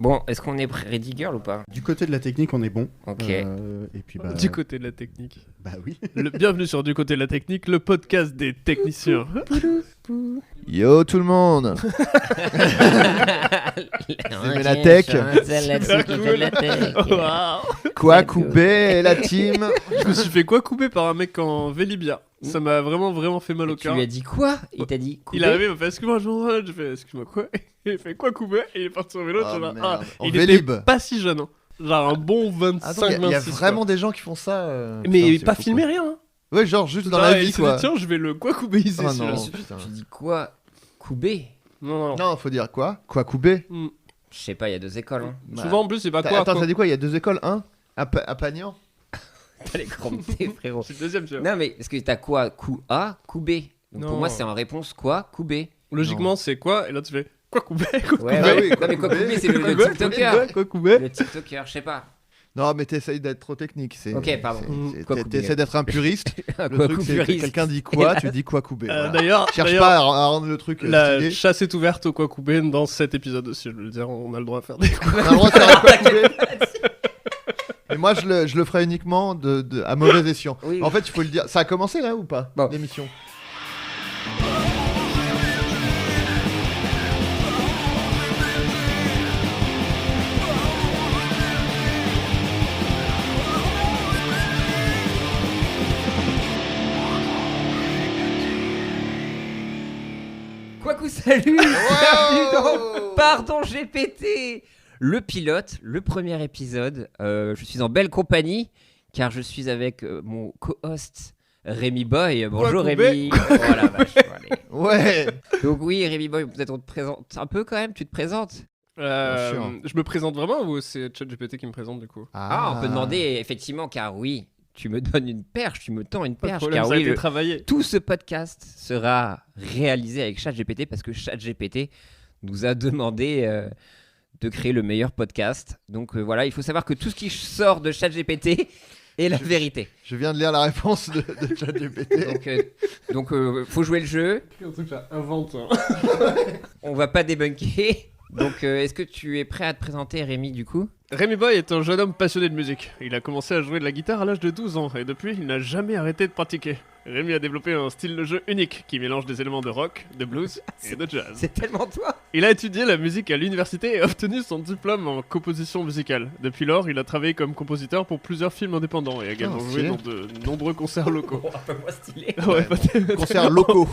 Bon, est-ce qu'on est ready girl ou pas? Du côté de la technique, on est bon. Ok. Et puis Du côté de la technique. Bah oui. Bienvenue sur Du côté de la technique, le podcast des techniciens. Yo tout le monde. C'est la tech. Waouh. Quoi couper la team. Je me suis fait quoi couper par un mec en Vélibia. Ça m'a vraiment fait mal au Tu cœur. lui as dit quoi? Il t'a dit Il est arrivé, il m'a fait excuse-moi, je fais excuse-moi quoi? Il fait quoi couper? Et il est parti sur vélo. En Il Vélib. était pas si jeune, hein. Genre un bon 25-26. Il y a vraiment des gens qui font ça. Mais putain, c'est pas fou, filmé quoi. rien. Hein. Ouais, genre juste dans Genre, la il vie s'est quoi. dit, tiens, je vais le quoi couper ici. Ah celui-là. non, putain. Tu dis quoi? Koubé? Non. Non, faut dire quoi? Quoi couper. Je sais pas, il y a deux écoles. Hein. Bah, Souvent en plus, c'est pas quoi. Attends, t'as dit quoi? Il y a deux écoles, à Pagnan. T'as les crampés, frérot. C'est le deuxième, tu vois. Non, mais est-ce que t'as quoi? Coup A, coup B. Donc pour Non. moi, c'est en réponse quoi? Coup B. Logiquement, c'est quoi? Et là, tu fais quoi couper? Ouais, Bah oui, Non, quoi mais quoi Koubé. Koubé, c'est le Quoi TikToker. Quoi couper? Le TikToker, je sais pas. Non, mais t'essayes d'être trop technique. Ok, pardon. Quoi couper. T'essaies d'être un puriste. Le Quoi truc, c'est que coupuriste. quelqu'un dit quoi, tu dis quoi couper. Voilà. D'ailleurs, Cherche pas à rendre le truc la stylé. chasse est ouverte au quoi couper dans cet épisode aussi. Je veux le dire, on a le droit à faire des On a le droit de faire un quoi couper. Et moi, je le ferai uniquement à mauvais escient. Oui. En fait, il faut le dire. Ça a commencé là ou pas Bon. l'émission? Coucou, salut. Bienvenue dans Pardon GPT, le pilote, le premier épisode. Je suis en belle compagnie car je suis avec mon co-host Rémi Boy. Bonjour Quoi, Koubé. Rémi. Oh la vache, allez. Ouais. Donc oui, Rémi Boy, peut-être on te présente un peu quand même. Tu te présentes? Bien sûr. Je me présente vraiment ou c'est ChatGPT qui me présente du coup? Ah, on peut demander effectivement car oui, tu me donnes une perche, tu me tends une Pas de perche problème, car ça a oui, été travaillé. tout ce podcast sera réalisé avec ChatGPT parce que ChatGPT nous a demandé de créer le meilleur podcast. Donc voilà, il faut savoir que tout ce qui sort de ChatGPT est la vérité. Je viens de lire la réponse de ChatGPT. Donc faut jouer le jeu, Un truc là, invente. on va pas débunker. Donc est-ce que tu es prêt à te présenter Rémi du coup? Rémi Boy est un jeune homme passionné de musique. Il a commencé à jouer de la guitare à l'âge de 12 ans et depuis, il n'a jamais arrêté de pratiquer. Rémi a développé un style de jeu unique qui mélange des éléments de rock, de blues et de jazz. C'est tellement toi. Il a étudié la musique à l'université et a obtenu son diplôme en composition musicale. Depuis lors, il a travaillé comme compositeur pour plusieurs films indépendants et a également joué stylé. dans de nombreux concerts locaux. Un peu moins stylé. Ouais, pas- Concerts locaux.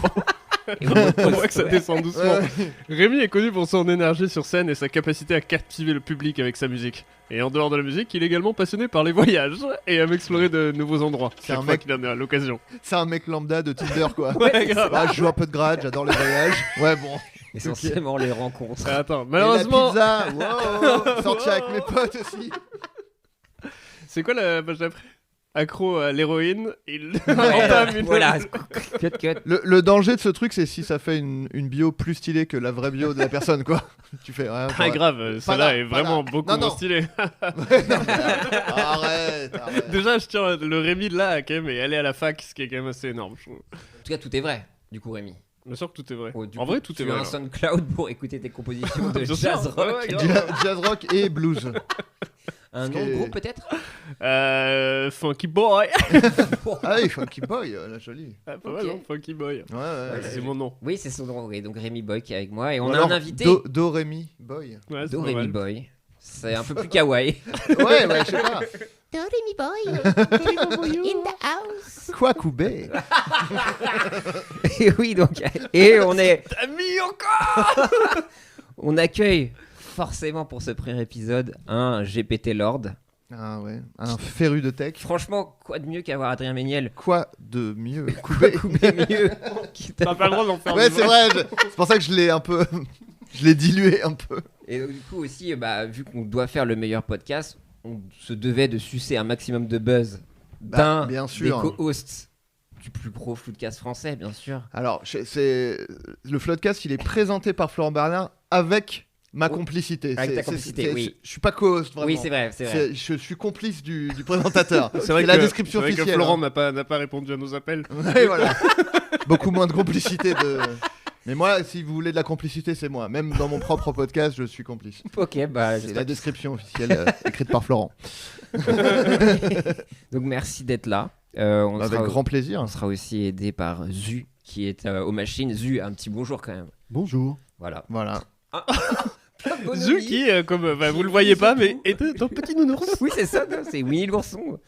on voit que ça descend doucement. Ouais. Rémi est connu pour son énergie sur scène et sa capacité à captiver le public avec sa musique. Et en dehors de la musique, il est également passionné par les voyages et aime explorer de nouveaux endroits. C'est Chaque un fois mec- qu'il en a l'occasion. C'est un mec lambda de Tinder quoi. Ouais, grave. Ah, je joue un peu de grade, j'adore les voyages. Ouais, bon. Essentiellement les rencontres. Attends, Et malheureusement, la pizza, wow, sortir avec mes potes aussi. c'est quoi la page d'après? Accro à l'héroïne, il Ouais, entame une... voilà. Cut, cut. Le danger de ce truc, c'est si ça fait une bio plus stylée que la vraie bio de la personne, quoi. Tu fais rien. Très grave, celle-là est pas vraiment là. beaucoup Non, moins non. stylée. Arrête. Déjà, je tiens le Rémi de là, quand même, et aller à la fac, ce qui est quand même assez énorme, je trouve. En tout cas, tout est vrai. Du coup, Rémi. Bien sûr que tout est vrai. Oh, du En coup, vrai, tout tu est as vrai. un SoundCloud pour écouter tes compositions de Bien sûr, jazz ouais, rock. ouais, grave. Jazz rock et blues. Un nom que- de groupe peut-être? Funky Boy. Ah oui, Funky Boy, la jolie. Ah, pas Ok. mal, non, Funky Boy. Ouais. C'est mon nom. Oui, c'est son nom. Oui, donc Rémi Boy qui est avec moi et on Ou a alors, un invité. Do Rémi Boy. Ouais, c'est Do pas Rémi mal. Boy. C'est un peu plus kawaii. Ouais, je sais pas. Doremi boy in the house. Quoi couper. Et oui, donc et on est, T'as mis encore. on accueille forcément pour ce premier épisode un GPT Lord. Ah ouais, un féru de tech. Franchement, quoi de mieux qu'avoir Adrien Méniel? Quoi de mieux couper. Couper mieux. Qui t'a- T'as pas le droit d'en faire Ouais, des c'est voix. vrai, c'est pour ça que je l'ai un peu. Je l'ai dilué un peu. Et donc, du coup aussi, vu qu'on doit faire le meilleur podcast, on se devait de sucer un maximum de buzz d'un bien des sûr. co-hosts du plus gros floodcast français, bien sûr. Alors, c'est le Floodcast, il est présenté par Florent Bernard avec ma Oh. complicité. Avec ta C'est- complicité, c'est- oui. Je suis pas co-host vraiment. Oui, c'est vrai, c'est vrai. Je suis complice du présentateur. C'est vrai la que- description c'est vrai que officielle. Florent hein. n'a pas répondu à nos appels. Ouais, voilà. Beaucoup moins de complicité Mais moi, si vous voulez de la complicité, c'est moi. Même dans mon propre podcast, je suis complice. Ok, bah C'est la description officielle écrite par Florent. donc merci d'être là. On Avec grand plaisir. on sera aussi aidé par Zu qui est aux machines. Zu, un petit bonjour quand même. Bonjour. Voilà. Voilà. Zu qui, comme vous le voyez pas, mais est un petit nounours. Oui, c'est ça, non, c'est Winnie l'ourson.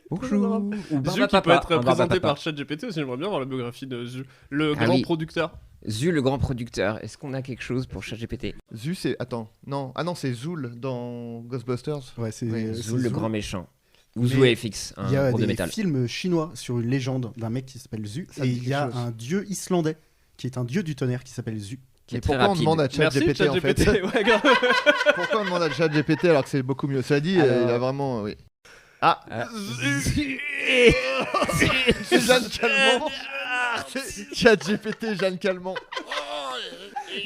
Bonjour. Ou Zu Barba qui peut Papa, être un Barba présenté Papa. par ChatGPT aussi. J'aimerais bien voir la biographie de Zu, le Ah grand oui. producteur. Zu, le grand producteur. Est-ce qu'on a quelque chose pour ChatGPT? Zu, c'est. Attends. Non. Ah non, c'est Zool dans Ghostbusters. Ouais, c'est Oui, c'est Zu, le Zool. grand méchant. Ou Mais Zu FX, Il y un a groupe de des métal. films chinois sur une légende d'un mec qui s'appelle Zu. Ça Et me dit il y a quelque chose. un dieu islandais qui est un dieu du tonnerre qui s'appelle Zu. Qui est Et très pourquoi on rapide. demande à Merci ChatGPT en fait ChatGPT. Ouais, grave. Pourquoi on demande à ChatGPT alors que c'est beaucoup mieux? Cela dit, Alors- il a vraiment. Oui. Ah C'est Jeanne Calment. C'est ChatGPT, Jeanne Calment.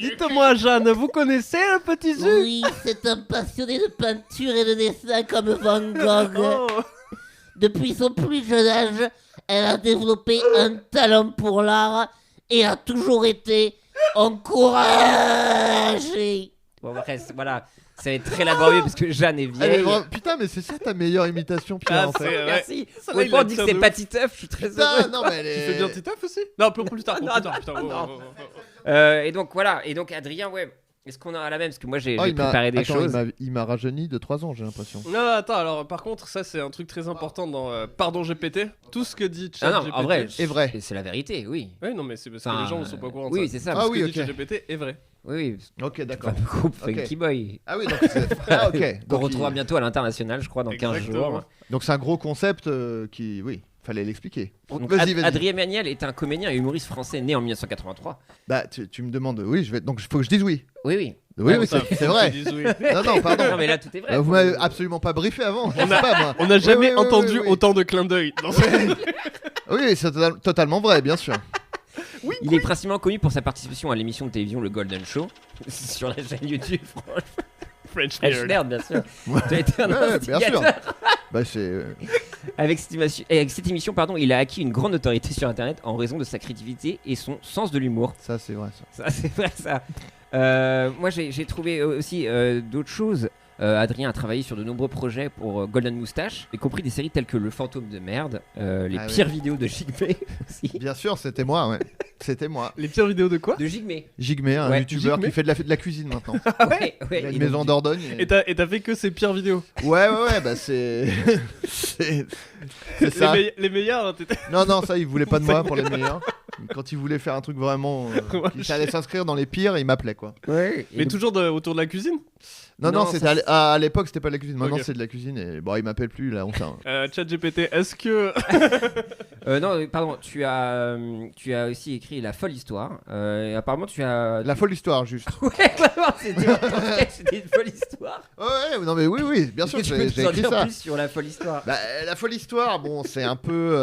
Dites-moi, Jeanne, vous connaissez le petit Zu? Oui, c'est un passionné de peinture et de dessin comme Van Gogh. Oh. Depuis son plus jeune âge, elle a développé un talent pour l'art et a toujours été encouragée. Bon, bref, voilà. Ça va être très laborieux parce que Jeanne est Elle est vieille. vraiment- Putain, mais c'est ça ta meilleure imitation, Pierre, Ah, en fait. c'est- Merci. Ça, On là, il pas a dit que tiré c'est de pas Titeuf, je suis très Putain, heureux. non, mais elle Tu est. fais bien Titeuf aussi? Non, plus tard. Non, Plus tard, non, putain. non. Oh, oh, oh. Et donc voilà. Et donc Adrien, ouais. Est-ce qu'on a la même? Parce que moi j'ai Oh, j'ai il m'a- préparé des Attends, choses. il m'a rajeuni de 3 ans, j'ai l'impression. Non, attends, alors par contre, ça c'est un truc très important dans Pardon GPT. Tout ce que dit Ah ChatGPT. non, en vrai, est vrai. C'est la vérité, oui. Oui, non, mais c'est parce que Enfin, les gens ne sont pas au courant de oui, ça. c'est ça. Ah parce Ce oui, que ok. dit ChatGPT est vrai. que- oui. Ok, d'accord. Fameux groupe Ok. Funky Boy. Ah oui, donc c'est. Ah, ok. Qu'on Donc, retrouvera il- bientôt à l'international, je crois, dans 15 Exactement. jours. donc c'est un gros concept qui. Oui, fallait l'expliquer. Donc, Vas-y, vas-y. Adrien Méniel est un comédien et humoriste français né en 1983. Bah, tu me demandes. Oui, je vais. Donc, il faut que je dise oui. Oui, oui. Oui, Ah, oui, ça, c'est vrai. ils disent oui. Non, non, pardon. Non, mais là, tout est vrai. Vous m'avez absolument pas briefé avant. Je sais pas, moi. On n'a jamais oui, entendu oui. autant de clins d'œil. dans ce- Oui, c'est totalement vrai, bien sûr. Il est principalement connu pour sa participation à l'émission de télévision Le Golden Show sur la chaîne YouTube French Fresh Nerd. Nerd, bien sûr. Ouais. Tu as été un Ouais, bien sûr. instigateur. Bah, c'est. Avec cette émission, pardon, il a acquis une grande notoriété sur Internet en raison de sa créativité et son sens de l'humour. Ça, c'est vrai, ça. Ça, c'est vrai, ça. Moi, j'ai trouvé aussi d'autres choses. Adrien a travaillé sur de nombreux projets pour Golden Moustache, y compris des séries telles que Le Fantôme de Merde, les Ah pires vidéos de Jigmé aussi. Bien sûr, c'était moi, ouais. C'était moi. Les pires vidéos de quoi? De Jigmé. Jigmé, un Ouais, youtubeur Jigmé. qui fait de la cuisine maintenant. Ouais, Il a ouais. une Et donc, maison d'Ordogne. Et t'as fait que ces pires vidéos? Ouais, bah c'est. c'est ça. Les meilleurs, hein, t'étais- Non, non, ça, il voulait pas de moi pour les meilleurs. Quand il voulait faire un truc vraiment. Qui allait s'inscrire dans les pires, il m'appelait, quoi. Ouais. Et Mais donc- toujours autour de la cuisine? Non, Non, c'était ça, à l'époque, c'était pas de la cuisine. Maintenant, Ok. c'est de la cuisine. Et bon, il m'appelle plus, là, on sait. ChatGPT, est-ce que. non, pardon, tu as aussi écrit La folle histoire. Et apparemment, tu as. La folle histoire, juste. Ouais, vraiment, c'était une folle histoire. Ouais, non, mais oui, bien sûr, Est-ce que tu peux j'ai nous en écrit dire ça. plus sur La folle histoire? Bah, la folle histoire, bon, c'est un peu.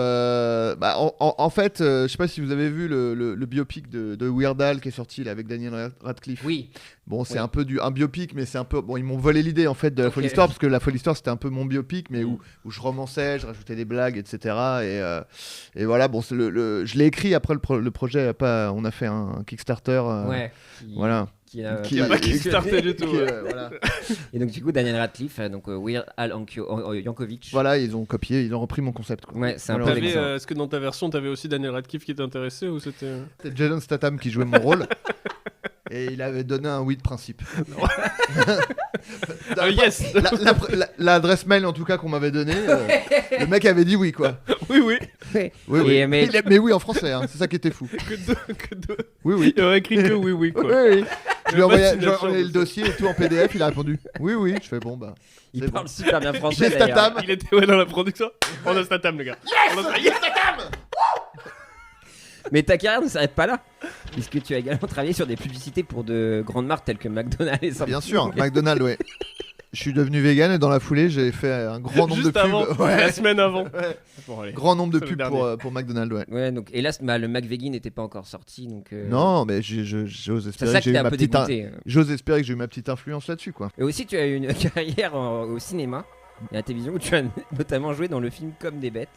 Bah, en fait, je sais pas si vous avez vu le biopic de Weird Al qui est sorti là, avec Daniel Radcliffe. Oui. Bon, c'est Oui. un peu un biopic, mais c'est un peu. Bon, ils m'ont volé l'idée en fait de la Ok. folle histoire, parce que la folle histoire c'était un peu mon biopic, mais où je romançais, je rajoutais des blagues, etc. Et voilà, bon, je l'ai écrit après le projet. On a fait un Kickstarter. Ouais. Voilà. Qui Qui a pas kickstarté du tout. Qui, Ouais. voilà. Et donc, du coup, Daniel Radcliffe, donc Weird Al Yankovic. Voilà, ils ont copié, ils ont repris mon concept. Quoi. Ouais, c'est un peu Voilà. avec ça. Est-ce que dans ta version, t'avais aussi Daniel Radcliffe qui t'intéressait ou c'était. C'était Jason Statham qui jouait mon rôle. Et il avait donné un oui de principe. Yes. L'adresse mail en tout cas qu'on m'avait donnée, le mec avait dit oui quoi. Oui, oui. Ouais. Oui, Et, oui. mais- Mais oui en français, hein, c'est ça qui était fou. Que deux. Oui, oui. Il aurait écrit que oui, oui, Oui, quoi. oui. Je lui ai envoyé Fascination, le ça. dossier et tout en PDF, il a répondu oui, oui. Je fais bon bah. Il c'est parle bon. super bien français. J'ai d'ailleurs. Statham. Il était dans la production. On a Statham, les gars. Yes. Mais ta carrière ne s'arrête pas là, puisque tu as également travaillé sur des publicités pour de grandes marques telles que McDonald's et Bien sûr, McDonald's, ouais. Je suis devenu vegan et dans la foulée j'ai fait un grand nombre Juste de pubs. avant, Ouais. la semaine avant. Ouais. Bon, allez. Grand nombre de C'est le pubs dernier. pour McDonald's, ouais. Ouais, donc hélas, le McVeggie n'était pas encore sorti, donc. Non, mais j'ose c'est espérer ça que qui j'ai t'a eu un ma peu petite. dégoûté. J'ose espérer que j'ai eu ma petite influence là-dessus, quoi. Et aussi, tu as eu une carrière au cinéma et à la télévision où tu as notamment joué dans le film Comme des bêtes.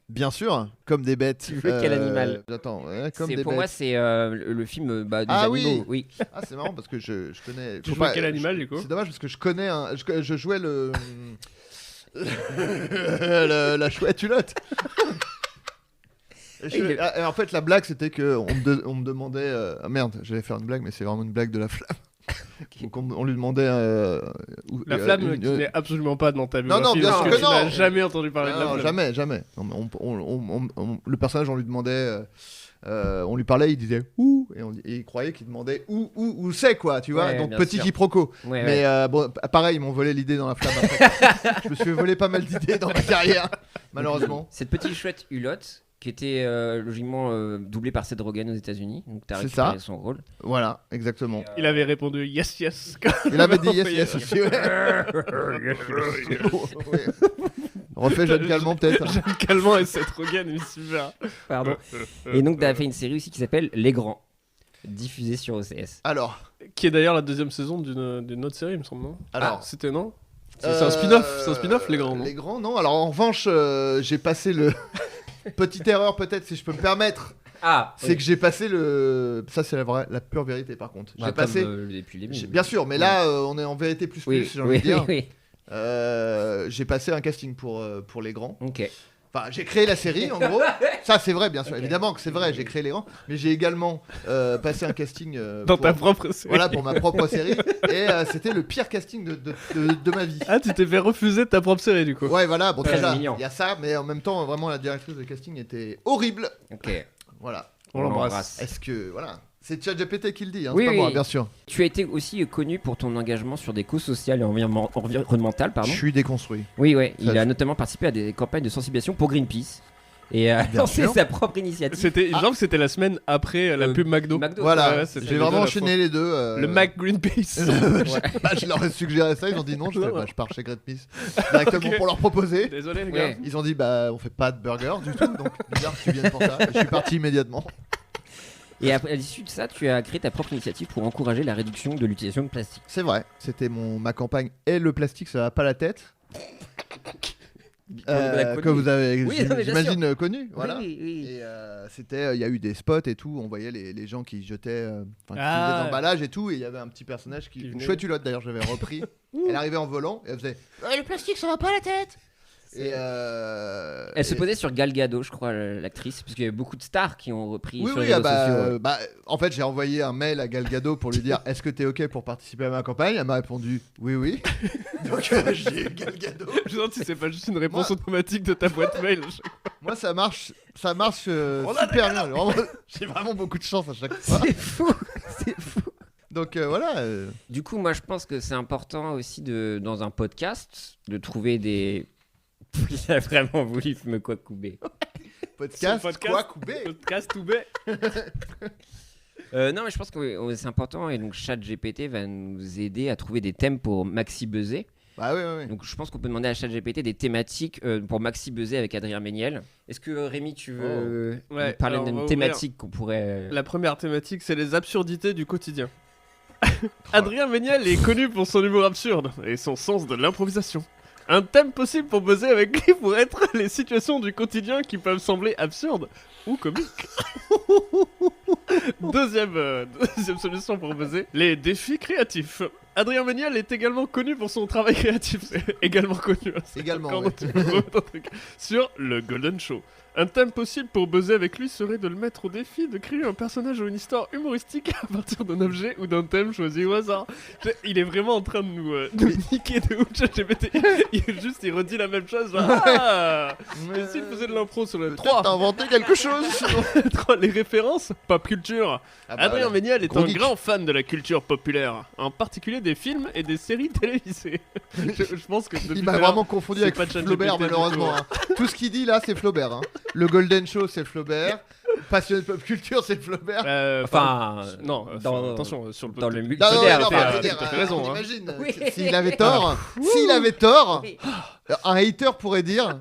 Bien sûr, comme des bêtes. Tu veux quel animal Attends, comme des Pour bêtes. moi, c'est le film des Ah animaux. oui. Ah, c'est marrant parce que je connais. Tu Faut joues à pas- quel animal, du coup? C'est dommage parce que je connais je jouais le. la chouette hulotte. En fait, la blague c'était que on me demandait. Ah merde, j'allais faire une blague, mais c'est vraiment une blague de la flamme. Donc on lui demandait. La flamme qui n'est absolument pas dans ta biographie. Non, bien parce sûr que que tu n'as non. jamais entendu parler de la Non, flamme. jamais. Non, mais le personnage, on lui demandait. On lui parlait, il disait où et il croyait qu'il demandait où c'est quoi, tu vois. Ouais, Donc bien petit sûr. quiproquo. Ouais, Mais bon, pareil, ils m'ont volé l'idée dans la flamme. Après. Je me suis volé pas mal d'idées dans ma carrière, malheureusement. Cette petite chouette hulotte qui était logiquement doublée par Seth Rogen aux États-Unis. Donc t'as C'est récupéré ça. son rôle. Voilà, exactement. Il avait répondu yes, yes. Il avait dit yes aussi. Ouais. Ouais. Refais Jeanne Calment peut-être. Jeanne Calment et Seth Rogen, il est super. Pardon. Et donc t'as fait une série aussi qui s'appelle Les Grands, diffusée sur OCS. Alors, Qui est d'ailleurs la deuxième saison d'une autre série, il me semble, non? alors. C'était, non? C'est un spin-off, c'est un spin-off, Les Grands, non? Les Grands, non. Alors en revanche, j'ai passé le. Petite erreur peut-être, si je peux me permettre. Ah, C'est que j'ai passé le. Ça, c'est la pure vérité par contre. J'ai passé. depuis le début. Bien sûr, mais là, on est en vérité plus, j'ai envie de dire. Oui. J'ai passé un casting pour Les Grands. Ok. Enfin, j'ai créé la série en gros. Ça, c'est vrai, bien sûr. Évidemment que c'est vrai, j'ai créé Les Grands. Mais j'ai également passé un casting. Dans pour- ta propre série. Voilà, pour ma propre série. Et c'était le pire casting de ma vie. Ah, tu t'es fait refuser de ta propre série, du coup. Ouais, voilà, bon, Très déjà, mignon. il y a ça, mais en même temps, vraiment, la directrice de casting était horrible. Ok. Voilà. On l'embrasse. Est-ce que. Voilà. C'est ChatGPT qui le dit, hein, Oui, c'est pas oui. moi, bien sûr. Tu as été aussi connu pour ton engagement sur des causes sociales et environnementales, pardon. Je suis déconstruit. Oui, ouais. Ça, Il a notamment participé à des campagnes de sensibilisation pour Greenpeace et a Bien lancé sûr. sa propre initiative. C'était, il me semble que c'était la semaine après la pub McDo. McDo. Voilà, Ouais, c'était j'ai les vraiment deux à la enchaîné les deux. Le Mac Greenpeace. Bah, je leur ai suggéré ça, ils ont dit non, je, fais, Non. bah, je pars chez Greenpeace directement Ok. pour leur proposer. Désolé, les Ouais. gars. Ils ont dit bah on fait pas de burger du tout, donc bizarre que tu viennes pour ça. Je suis parti immédiatement. Et à l'issue de ça, tu as créé ta propre initiative pour encourager la réduction de l'utilisation de plastique. C'est vrai, c'était ma campagne. Et le plastique, ça va pas la tête. Que vous avez, Oui, non, mais bien j'imagine, connu. Voilà. Oui, oui. Et c'était, il y a eu des spots et tout, on voyait les gens qui jetaient, qui Ah. faisaient de l'emballage et tout, et il y avait un petit personnage Qui une venait. chouette hulotte d'ailleurs, j'avais repris. Elle arrivait en volant et elle faisait le plastique, ça va pas la tête. Et Elle se posait sur Gal Gadot, je crois, l'actrice, parce qu'il y a beaucoup de stars qui ont repris Oui, sur oui, les ah réseaux sociaux. bah, en fait, j'ai envoyé un mail à Gal Gadot pour lui dire est-ce que t'es ok pour participer à ma campagne. Elle m'a répondu oui, oui. Donc j'ai eu Gal Gadot. Je me demande si c'est pas juste une réponse Moi- automatique de ta boîte mail. Moi, ça marche On a super bien. Vraiment, j'ai vraiment beaucoup de chance à chaque fois. C'est fou, c'est fou. Donc voilà. Du coup, moi, je pense que c'est important aussi dans un podcast de trouver des. Il a vraiment voulu me couper. Podcast, podcast. quoi, coupé. Podcast tout bête. Non, mais je pense que c'est important et donc ChatGPT va nous aider à trouver des thèmes pour maxi buzzer. Bah oui, oui, oui. Donc je pense qu'on peut demander à ChatGPT des thématiques pour maxi buzzer avec Adrien Méniel. Est-ce que Rémi, tu veux Ouais, nous parler alors, on va d'une ouvrir. thématique qu'on pourrait. La première thématique, c'est les absurdités du quotidien. Adrien Méniel est connu pour son humour absurde et son sens de l'improvisation. Un thème possible pour buzzer avec lui pourrait être les situations du quotidien qui peuvent sembler absurdes ou comiques. Deuxième solution pour buzzer, les défis créatifs. Adrien Méniel est également connu pour son travail créatif. C'est également connu. hein, c'est Également, encore ouais. d'autres trucs. Sur le Golden Show. Un thème possible pour buzzer avec lui serait de le mettre au défi de créer un personnage ou une histoire humoristique à partir d'un objet ou d'un thème choisi au hasard. Il est vraiment en train de nous niquer de ouf, ChatGPT. Il redit la même chose. Genre, ah Et s'il faisait de l'impro sur le T'as 3, inventé quelque chose sinon. les références, pop culture. Ah bah Adrien voilà. Méniel est Gros un geek. grand fan de la culture populaire, en particulier des films et des séries télévisées. je pense que depuis Il m'a tout à l'heure, vraiment confondu c'est avec pas ChatGPT Flaubert du tout, malheureusement. hein. hein. Tout ce qu'il dit là, c'est Flaubert. hein. Le Golden Show, c'est Flaubert. Passionné de pop culture, c'est Flaubert. Enfin, non, dans- attention, sur le dans le Non, multivers. non, Flaubert, non, t'as- bah, je veux t'as dire, tout à fait raison, on hein. imagine, Oui. s'il avait tort, un hater pourrait dire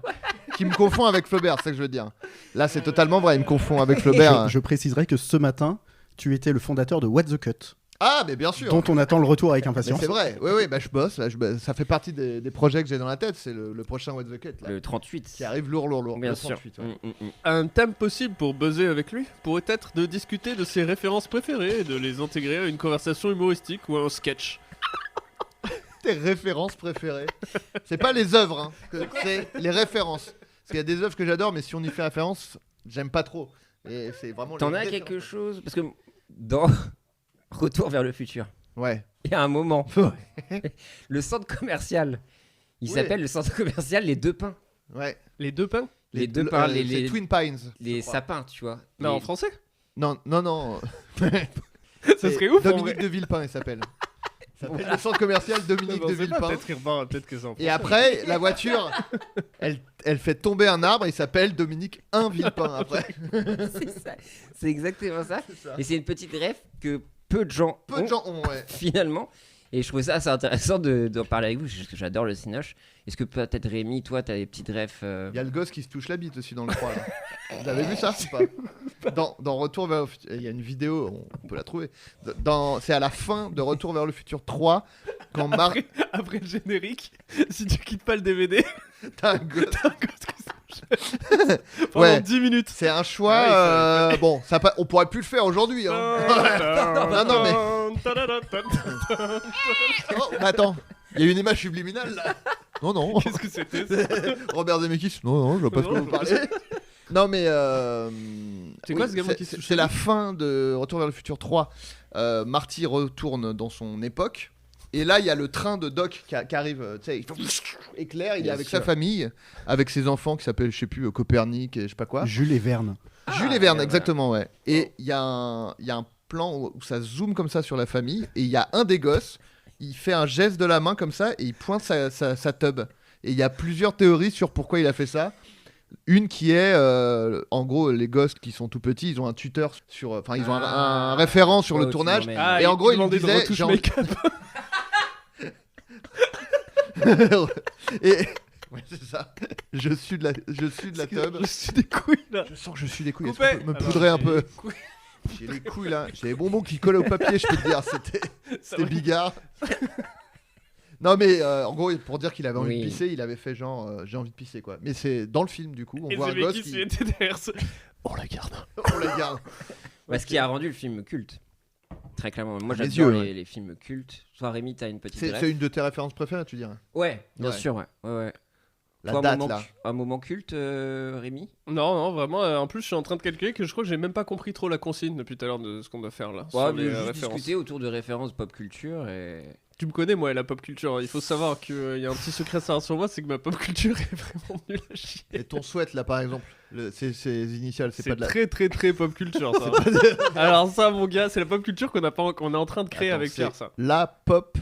qu'il me confond avec Flaubert, c'est ça que je veux dire. Là, c'est totalement vrai, il me confond avec Flaubert. Je préciserai que ce matin, tu étais le fondateur de What the Cut. Ah, mais bien sûr. dont on attend le retour avec Mais impatience. c'est vrai, oui, bah je bosse, là, ça fait partie des projets que j'ai dans la tête, c'est le prochain What the Cut là, Le 38. qui arrive lourd, Bien le sûr. 38, ouais. Un thème possible pour buzzer avec lui pourrait être de discuter de ses références préférées et de les intégrer à une conversation humoristique ou à un sketch. Tes références préférées. C'est pas les œuvres, hein, c'est les références. Parce qu'il y a des œuvres que j'adore, mais si on y fait référence, j'aime pas trop. Et c'est vraiment. T'en les as références. quelque chose parce que dans Retour vers le futur, Ouais. il y a un moment, le centre commercial, il Oui. s'appelle le centre commercial Les Deux Pins. Ouais. Les deux pains Les deux pins, c'est les Twin Pines. les sapins, tu vois. Mais Les- en français Non. Ça serait ouf en Dominique vrai. de Villepin, il s'appelle. Ça s'appelle le centre commercial Dominique Non, de c'est pas, Villepin. peut-être qu'il repart, peut-être que c'est en Et français. après, la voiture, elle fait tomber un arbre, il s'appelle Dominique 1 Villepin après. c'est ça. C'est exactement ça. C'est ça. Et c'est une petite ref que peu de gens Peu de ont, gens ont, ouais. finalement. Et je trouvais ça assez intéressant d'en parler avec vous, parce que j'adore le Cinoche. Est-ce que peut-être Rémi, toi, t'as des petites refs Il y a le gosse qui se touche la bite aussi dans le 3 là. Vous avez vu ça ou pas dans Retour vers le futur, il y a une vidéo, on peut la trouver. C'est à la fin de Retour vers le futur 3 quand Marc Après le générique, si tu quittes pas le DVD, t'as un gosse. t'as un gosse qui se touche. Pendant Ouais. 10 minutes. C'est un choix. Ouais, il Bon, on pourrait plus le faire aujourd'hui. Hein. Non, mais. Oh, mais attends, il y a une image subliminale là. Non. Qu'est-ce que c'était Robert Zemeckis. Non, je vois pas ce que vous parlez. Non, mais. C'est quoi ce gamin qui se touche C'est la la fin de Retour vers le futur 3. Marty retourne dans son époque. Et là, il y a le train de Doc qui arrive, tu sais, éclair, il est Bien avec sûr. sa famille, avec ses enfants qui s'appellent, je sais plus, Copernic et je sais pas quoi. Jules et Verne. Jules et Verne, voilà. exactement, ouais. Et il y a un plan où ça zoome comme ça sur la famille, et il y a un des gosses, il fait un geste de la main comme ça, et il pointe sa tub. Et il y a plusieurs théories sur pourquoi il a fait ça. Une qui est, en gros, les gosses qui sont tout petits, ils ont un tuteur sur, enfin, ils ont un référent sur Oh, le tu tournage. m'emmènes. Ah, Et en gros, il demandait nous disait, de retouche j'ai envie- make-up. Et ouais, c'est ça. Je suis de la tub. Je suis des couilles là. Je sens que je suis des couilles. Est-ce Coupé. qu'on peut me Alors, poudrer un j'ai peu. des couilles. J'ai les couilles là. J'ai les bonbons qui collent au papier. Je peux te dire, c'était bigard. Non mais en gros pour dire qu'il avait envie Oui. de pisser, il avait fait genre j'ai envie de pisser quoi. Mais c'est dans le film du coup, on Et voit un c'est gosse qui qui était derrière ça. On la garde. on la garde. Bah, ce qui a rendu le film culte. Très clairement. Moi, Les j'adore yeux, ouais. les films cultes. Toi, Rémi, t'as une petite C'est ref c'est une de tes références préférées, tu dirais. Ouais, bien Ouais. sûr, ouais. La Toi, date là. un moment culte, Rémi Non, vraiment. En plus, je suis en train de calculer que je crois que j'ai même pas compris trop la consigne depuis tout à l'heure de ce qu'on doit faire là. Ouais, sur mais les juste références. discuter autour de références pop culture et... Tu me connais, moi, la pop culture. Il faut savoir qu'il y a un petit secret à savoir sur moi, c'est que ma pop culture est vraiment nulle à chier. Et ton sweat là par exemple, c'est initiales, c'est C'est pas de la très très très pop culture ça. Alors ça mon gars, c'est la pop culture qu'on est en train de créer Attends, avec c'est Pierre ça. la pop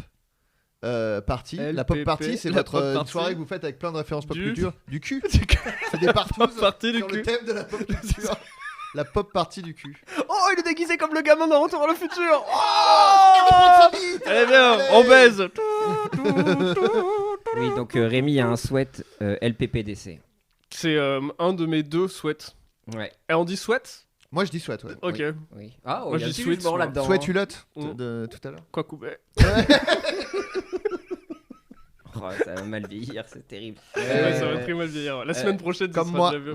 party. La pop LPP, party, c'est la votre pop une party. soirée que vous faites avec plein de références pop Du- culture. Du cul. C'est des partout Pop party du sur le cul. thème de la pop culture. La pop party du cul. Oh, il est déguisé comme le gamin dans Retour vers le futur. Oh Allez bien, on baise. Oui, donc Rémi a un souhait LPPDC. C'est un de mes deux souhaits. Ouais, Et on dit souhait. Moi je dis sweat, ouais. Ok. oui. Ah, Moi, il y a je un dis petit sweat, jugement moi. là-dedans. Sweat hein. culotte Mm. de tout à l'heure. Quoi couper. Oh, ça va mal vieillir, c'est terrible. Ouais, ça va très mal vieillir. La semaine prochaine, ça comme sera moi. déjà vu.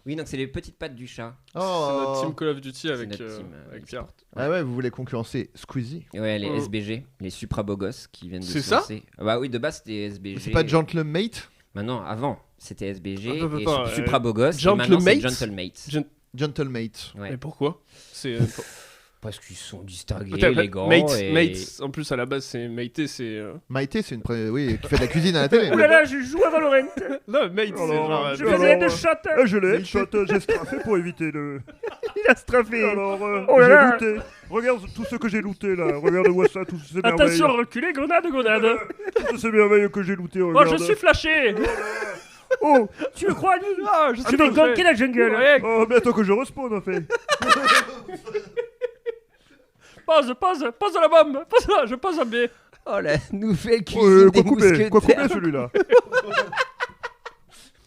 Oui, donc c'est les petites pattes du chat. C'est notre Oh. team Call of Duty avec, notre team, avec e-sport. Pierre. Ah ouais, vous voulez concurrencer Squeezie. Et ouais, les Oh. SBG, les supra beaux gosses qui viennent de C'est se ça lancer. Ah bah oui, de base c'était SBG. C'est pas Gentlemate? Maintenant, avant, c'était SBG Attends, et attends, supra beaux gosses. Et maintenant, c'est Gentlemate Gentlemate. Gentlemate. Ouais. Mais pourquoi C'est Parce qu'ils sont distingués, Attends, élégants. Mate, et... Mate. En plus, à la base, c'est Maïté, c'est. Maïté, c'est une oui, qui fait de la cuisine à la télé. Oulala, je joue à Valorant. Non, Mate, c'est genre. Je faisais alors, de shot. Je l'ai headshot, j'ai straffé pour éviter le. Il a strafé. Alors, Oh là là. j'ai looté. Regarde tout ce que j'ai looté là. Regarde-moi ça, tout ces merveilles. Attention, reculez, grenade, grenade. Toutes ces merveilles que j'ai lootées. Oh, Regarde. je suis flashé. Oh, Tu me crois, Annie Ah, je Tu veux ganker la jungle. Ouais, oh, mais attends que je respawn en fait. pose la bombe. Pose-la, je pose un B. Oh la nouvelle cuisine des Quoi couper mousquetaires. celui-là.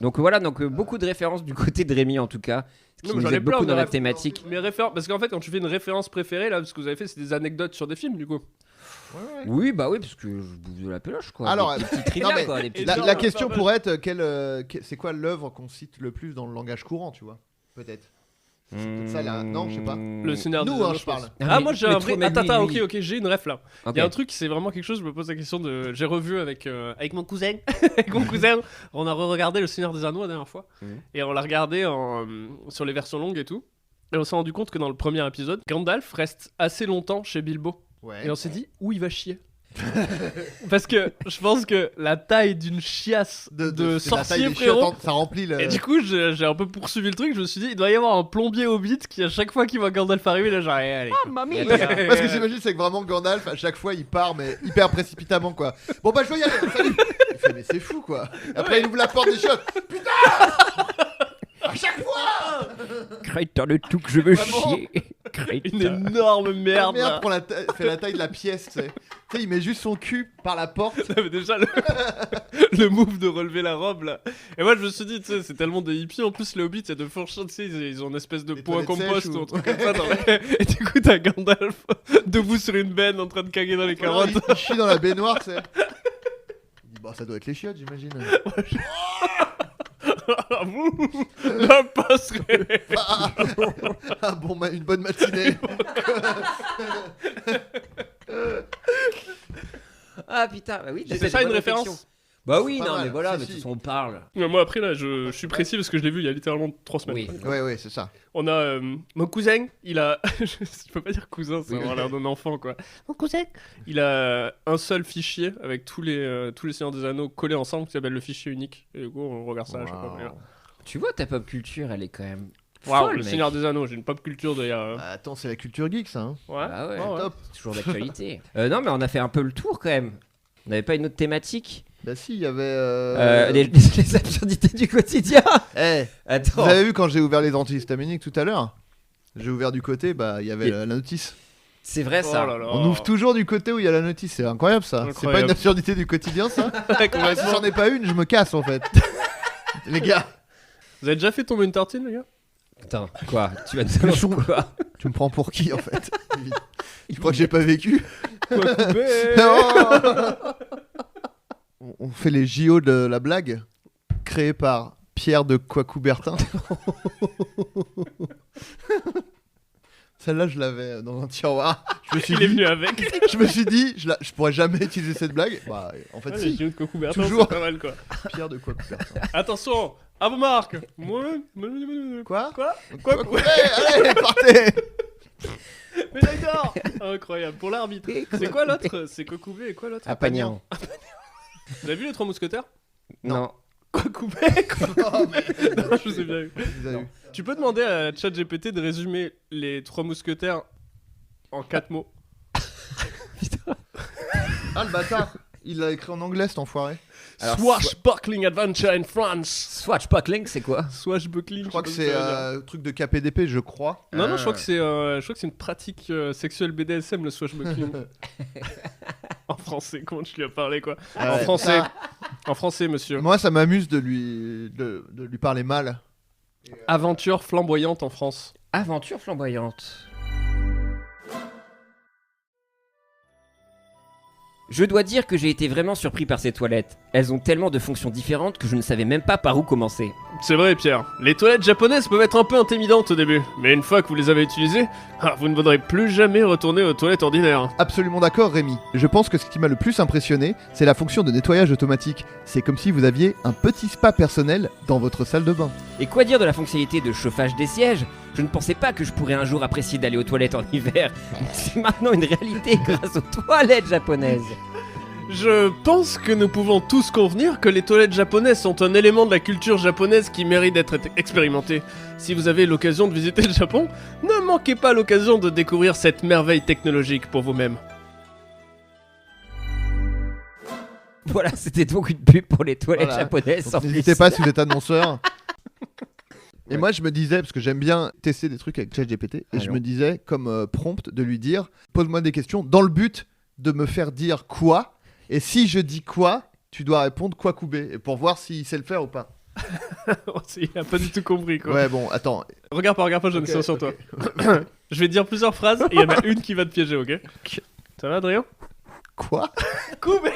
Donc voilà, beaucoup de références du côté de Rémi en tout cas, ce qui Non, mais nous j'en ai aide beaucoup plein dans de la réf- thématique. Mes références, parce qu'en fait, quand tu fais une référence préférée, là, ce que vous avez fait, c'est des anecdotes sur des films, du coup. Oui, bah oui, parce que je bouffe de la péloche quoi. Alors, des petits non, trivia, mais quoi, des petits Et La, non, la pas question mal. pourrait être c'est quoi l'œuvre qu'on cite le plus dans le langage courant, tu vois? Peut-être. peut-être ça, là. Non, je sais pas. Le Seigneur des Nous, Anneaux, je parle. Ah, Ah, mais- moi j'ai mais un trop vrai. Attends, Mad attends, Men, ok, j'ai une ref là. Ok. Il y a un truc, c'est vraiment quelque chose, je me pose la question de. J'ai revu avec mon cousin. Avec mon cousin, on a re-regardé Le Seigneur des Anneaux la dernière fois. Mhm. Et on l'a regardé sur les versions longues et tout. Et on s'est rendu compte que dans le premier épisode, Gandalf reste assez longtemps chez Bilbo. Ouais. Et on s'est dit, où il va chier. Parce que je pense que la taille d'une chiasse de c'est la taille sorcier, des chiottes, frérot. ça remplit le. Et du coup, j'ai un peu poursuivi le truc. Je me suis dit, il doit y avoir un plombier hobbit qui, à chaque fois qu'il voit Gandalf arriver, là, genre, allez. mamie. Parce que j'imagine, c'est que vraiment Gandalf, à chaque fois, il part, mais hyper précipitamment, quoi. Bon, bah, je dois y aller, salut. Il fait, mais c'est fou, quoi. Après, il ouvre la porte des chiottes. Putain. À chaque fois. Crétin le tout que je veux Vraiment chier. Une énorme La merde. merde là. prend fait la taille de la pièce, tu sais. Tu sais, il met juste son cul par la porte. Ça avait déjà le move de relever la robe là. Et moi je me suis dit, tu sais, c'est tellement des hippies. En plus, les hobbits, il y a de fourchettes, tu sais, ils ont une espèce de Des pot à toilettes compost sèches ou ou- un truc comme ça. Et du coup, t'as Gandalf debout sur une benne en train de caguer dans les Voilà, carottes. il chie dans la baignoire, tu sais. Il dit, bon, ça doit être les chiottes, j'imagine. Ah, vous, la passerelle. Ah bon, une bonne matinée. Ah putain, bah oui. C'est ça une référence? Bah oui, Pas non mal, mais voilà, si, mais de si. toute façon on parle. Mais moi après là, je suis précis parce que je l'ai vu il y a littéralement 3 semaines. Oui. Ouais, c'est ça. On a mon cousin, il a. Je peux pas dire cousin, ça Oui. va avoir l'air d'un enfant quoi. Mon cousin, il a un seul fichier avec tous les Seigneurs des Anneaux collés ensemble qui s'appelle le fichier unique. Et du coup, on regarde ça à chaque fois. Wow. Tu vois, ta pop culture, elle est quand même. Waouh, folle, le mec. Seigneur des Anneaux, j'ai une pop culture de. Bah, attends, c'est la culture geek, ça. Hein. Ouais. Bah ouais, ouais. Top. c'est toujours d'actualité. Non, mais on a fait un peu le tour quand même. On n'avait pas une autre thématique Bah si, il y avait... les absurdités du quotidien. Eh, Attends. vous avez vu quand j'ai ouvert les antihistaminiques tout à l'heure? J'ai ouvert du côté, bah il y avait Et- la notice. C'est vrai Oh ça. là là. On ouvre toujours du côté où il y a la notice, c'est incroyable ça. C'est pas Incroyable. une absurdité du quotidien ça. Si Complètement. j'en ai pas une, je me casse en fait. Les gars, Vous avez déjà fait tomber une tartine, les gars? Putain, quoi? Tu vas te lancer quoi? tu me prends pour qui en fait? Tu crois que j'ai pas vécu? Quoi couper? On fait les JO de la blague, créés par Pierre de Coubertin. Celle-là, je l'avais dans un tiroir. Je me suis Il est dit, venu avec. je me suis dit, je pourrais jamais utiliser cette blague. Bah, en fait, Ouais, les si. jeux de Coubertin, Toujours. c'est pas mal quoi. Pierre de Coubertin. Attention, à vos marques. Moi. Quoi? Quoi? Quoi? Allez, partez! Mais d'accord. Incroyable. Pour l'arbitre. C'est quoi l'autre? C'est Cocoubé et quoi l'autre? Apagnan. Vous avez vu les 3 mousquetaires? Non. Cocoubé quoi. Oh, mais... Non, je vous ai bien eu. Vous avez vu. Tu peux demander à ChatGPT de résumer les 3 mousquetaires en 4 mots. Ah, le bâtard! Il l'a écrit en anglais, cet enfoiré. Alors, Swashbuckling Adventure in France. Swashbuckling, c'est quoi? Swashbuckling. Je crois que sais pas c'est ce ça veut dire. truc de KPDP, je crois. Non, je crois que c'est une pratique sexuelle BDSM, le swashbuckling. En français, comment tu lui as parlé quoi? En Ouais. français. En français, monsieur. Moi, ça m'amuse de lui parler mal. Aventure flamboyante en France. Aventure flamboyante. Je dois dire que j'ai été vraiment surpris par ces toilettes. Elles ont tellement de fonctions différentes que je ne savais même pas par où commencer. C'est vrai, Pierre. Les toilettes japonaises peuvent être un peu intimidantes au début, mais une fois que vous les avez utilisées, vous ne voudrez plus jamais retourner aux toilettes ordinaires. Absolument d'accord, Rémi. Je pense que ce qui m'a le plus impressionné, c'est la fonction de nettoyage automatique. C'est comme si vous aviez un petit spa personnel dans votre salle de bain. Et quoi dire de la fonctionnalité de chauffage des sièges? Je ne pensais pas que je pourrais un jour apprécier d'aller aux toilettes en hiver. C'est maintenant une réalité grâce aux toilettes japonaises. Je pense que nous pouvons tous convenir que les toilettes japonaises sont un élément de la culture japonaise qui mérite d'être expérimenté. Si vous avez l'occasion de visiter le Japon, ne manquez pas l'occasion de découvrir cette merveille technologique pour vous-même. Voilà, c'était donc une pub pour les toilettes Voilà. japonaises. Donc, sans n'hésitez plus. pas si vous êtes annonceur. Et Ouais. moi, je me disais, parce que j'aime bien tester des trucs avec ChatGPT, et je Alors. me disais, comme prompt, de lui dire, pose-moi des questions dans le but de me faire dire quoi, et si je dis quoi, tu dois répondre quoi couper, et pour voir s'il sait le faire ou pas. Il a pas du tout compris quoi. Ouais, bon, attends. Regarde pas, j'en ai Ok, sur ok. toi. Je vais te dire plusieurs phrases et il y en a une qui va te piéger, ok? Ça va, Adrien? Quoi? Coubé.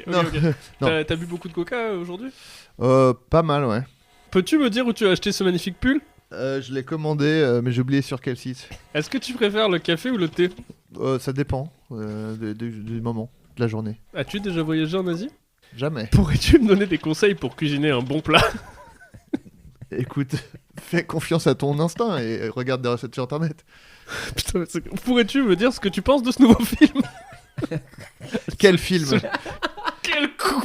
Non. Ok. Non. T'as bu beaucoup de coca aujourd'hui? Pas mal, ouais. Peux-tu me dire où tu as acheté ce magnifique pull? Je l'ai commandé, mais j'ai oublié sur quel site. Est-ce que tu préfères le café ou le thé? Ça dépend du moment, de la journée. As-tu déjà voyagé en Asie? Jamais. Pourrais-tu me donner des conseils pour cuisiner un bon plat? Écoute, fais confiance à ton instinct et regarde des recettes sur internet. Putain, pourrais-tu me dire ce que tu penses de ce nouveau film? Quel film? Quel coup!